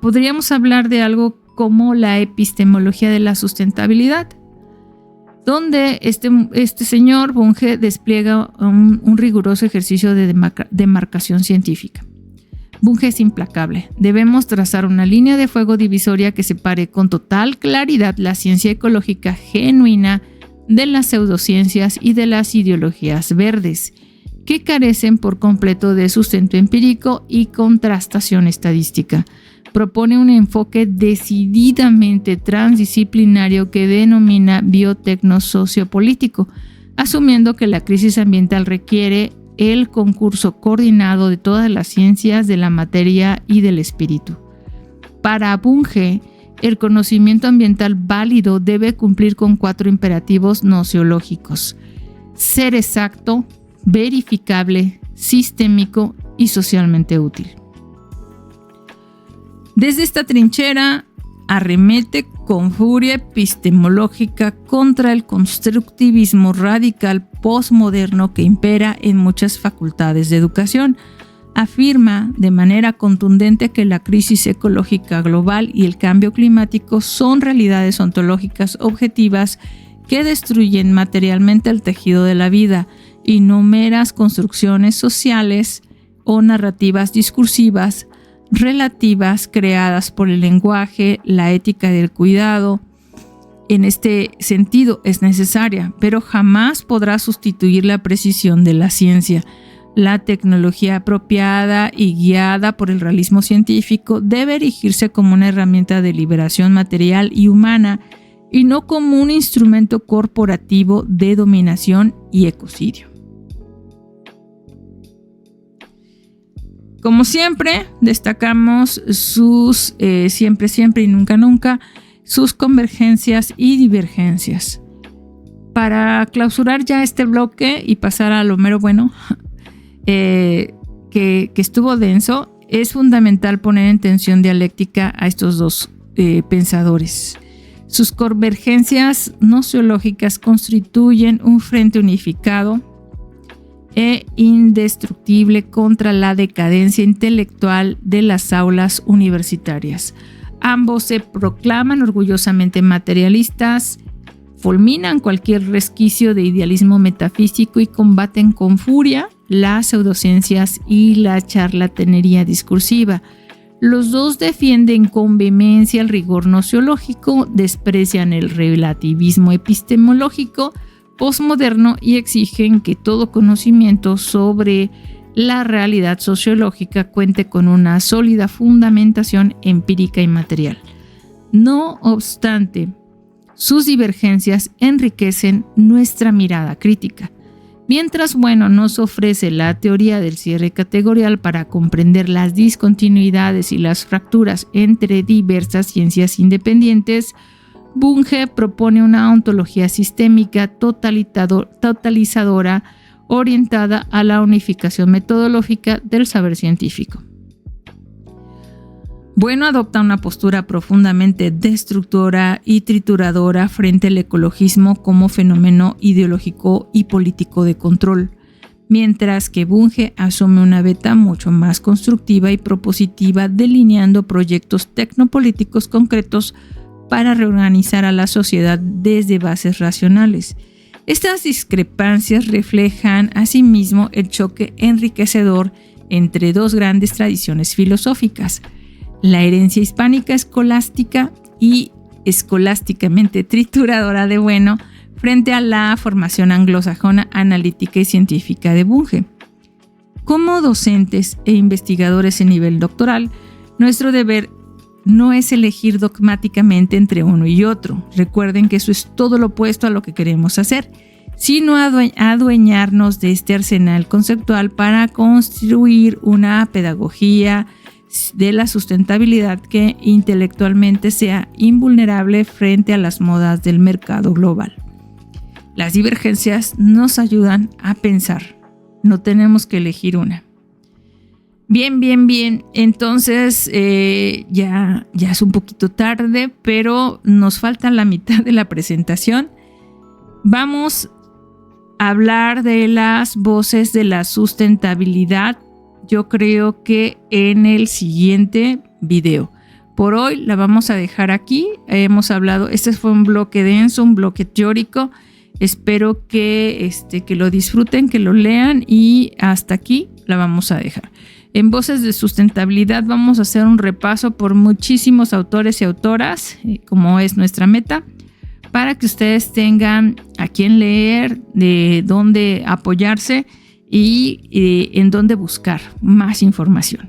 podríamos hablar de algo como la epistemología de la sustentabilidad, donde este señor Bunge despliega un riguroso ejercicio de demarcación científica. Bunge es implacable. Debemos trazar una línea de fuego divisoria que separe con total claridad la ciencia ecológica genuina de las pseudociencias y de las ideologías verdes, que carecen por completo de sustento empírico y contrastación estadística. Propone un enfoque decididamente transdisciplinario que denomina biotecnosociopolítico, asumiendo que la crisis ambiental requiere el concurso coordinado de todas las ciencias de la materia y del espíritu. Para Bunge, el conocimiento ambiental válido debe cumplir con 4 imperativos nociológicos: ser exacto, verificable, sistémico y socialmente útil. Desde esta trinchera arremete con furia epistemológica contra el constructivismo radical postmoderno que impera en muchas facultades de educación. Afirma de manera contundente que la crisis ecológica global y el cambio climático son realidades ontológicas objetivas que destruyen materialmente el tejido de la vida y no meras construcciones sociales o narrativas discursivas relativas creadas por el lenguaje, la ética del cuidado. En este sentido es necesaria, pero jamás podrá sustituir la precisión de la ciencia. La tecnología apropiada y guiada por el realismo científico debe erigirse como una herramienta de liberación material y humana y no como un instrumento corporativo de dominación y ecocidio. Como siempre, destacamos sus siempre y nunca, sus convergencias y divergencias. Para clausurar ya este bloque y pasar a lo mero bueno, que estuvo denso, es fundamental poner en tensión dialéctica a estos dos pensadores. Sus convergencias nociológicas constituyen un frente unificado e indestructible contra la decadencia intelectual de las aulas universitarias. Ambos se proclaman orgullosamente materialistas, fulminan cualquier resquicio de idealismo metafísico y combaten con furia las pseudociencias y la charlatanería discursiva. Los dos defienden con vehemencia el rigor nociológico, desprecian el relativismo epistemológico postmoderno y exigen que todo conocimiento sobre la realidad sociológica cuente con una sólida fundamentación empírica y material. No obstante, sus divergencias enriquecen nuestra mirada crítica. Mientras Bueno nos ofrece la teoría del cierre categorial para comprender las discontinuidades y las fracturas entre diversas ciencias independientes, Bunge propone una ontología sistémica totalizadora orientada a la unificación metodológica del saber científico. Bueno adopta una postura profundamente destructora y trituradora frente al ecologismo como fenómeno ideológico y político de control, mientras que Bunge asume una beta mucho más constructiva y propositiva, delineando proyectos tecnopolíticos concretos para reorganizar a la sociedad desde bases racionales. Estas discrepancias reflejan asimismo el choque enriquecedor entre dos grandes tradiciones filosóficas: la herencia hispánica escolástica y escolásticamente trituradora de Bueno frente a la formación anglosajona analítica y científica de Bunge. Como docentes e investigadores en nivel doctoral, nuestro deber no es elegir dogmáticamente entre uno y otro. Recuerden que eso es todo lo opuesto a lo que queremos hacer, sino adueñarnos de este arsenal conceptual para construir una pedagogía de la sustentabilidad que intelectualmente sea invulnerable frente a las modas del mercado global. Las divergencias nos ayudan a pensar, no tenemos que elegir una. Bien. Entonces ya es un poquito tarde, pero nos falta la mitad de la presentación. Vamos a hablar de las voces de la sustentabilidad, yo creo que en el siguiente video. Por hoy la vamos a dejar aquí. Hemos hablado, este fue un bloque denso, un bloque teórico. Espero que lo disfruten, que lo lean, y hasta aquí la vamos a dejar. En Voces de Sustentabilidad vamos a hacer un repaso por muchísimos autores y autoras, como es nuestra meta, para que ustedes tengan a quién leer, de dónde apoyarse y en dónde buscar más información.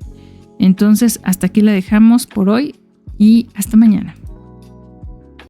Entonces, hasta aquí la dejamos por hoy y hasta mañana.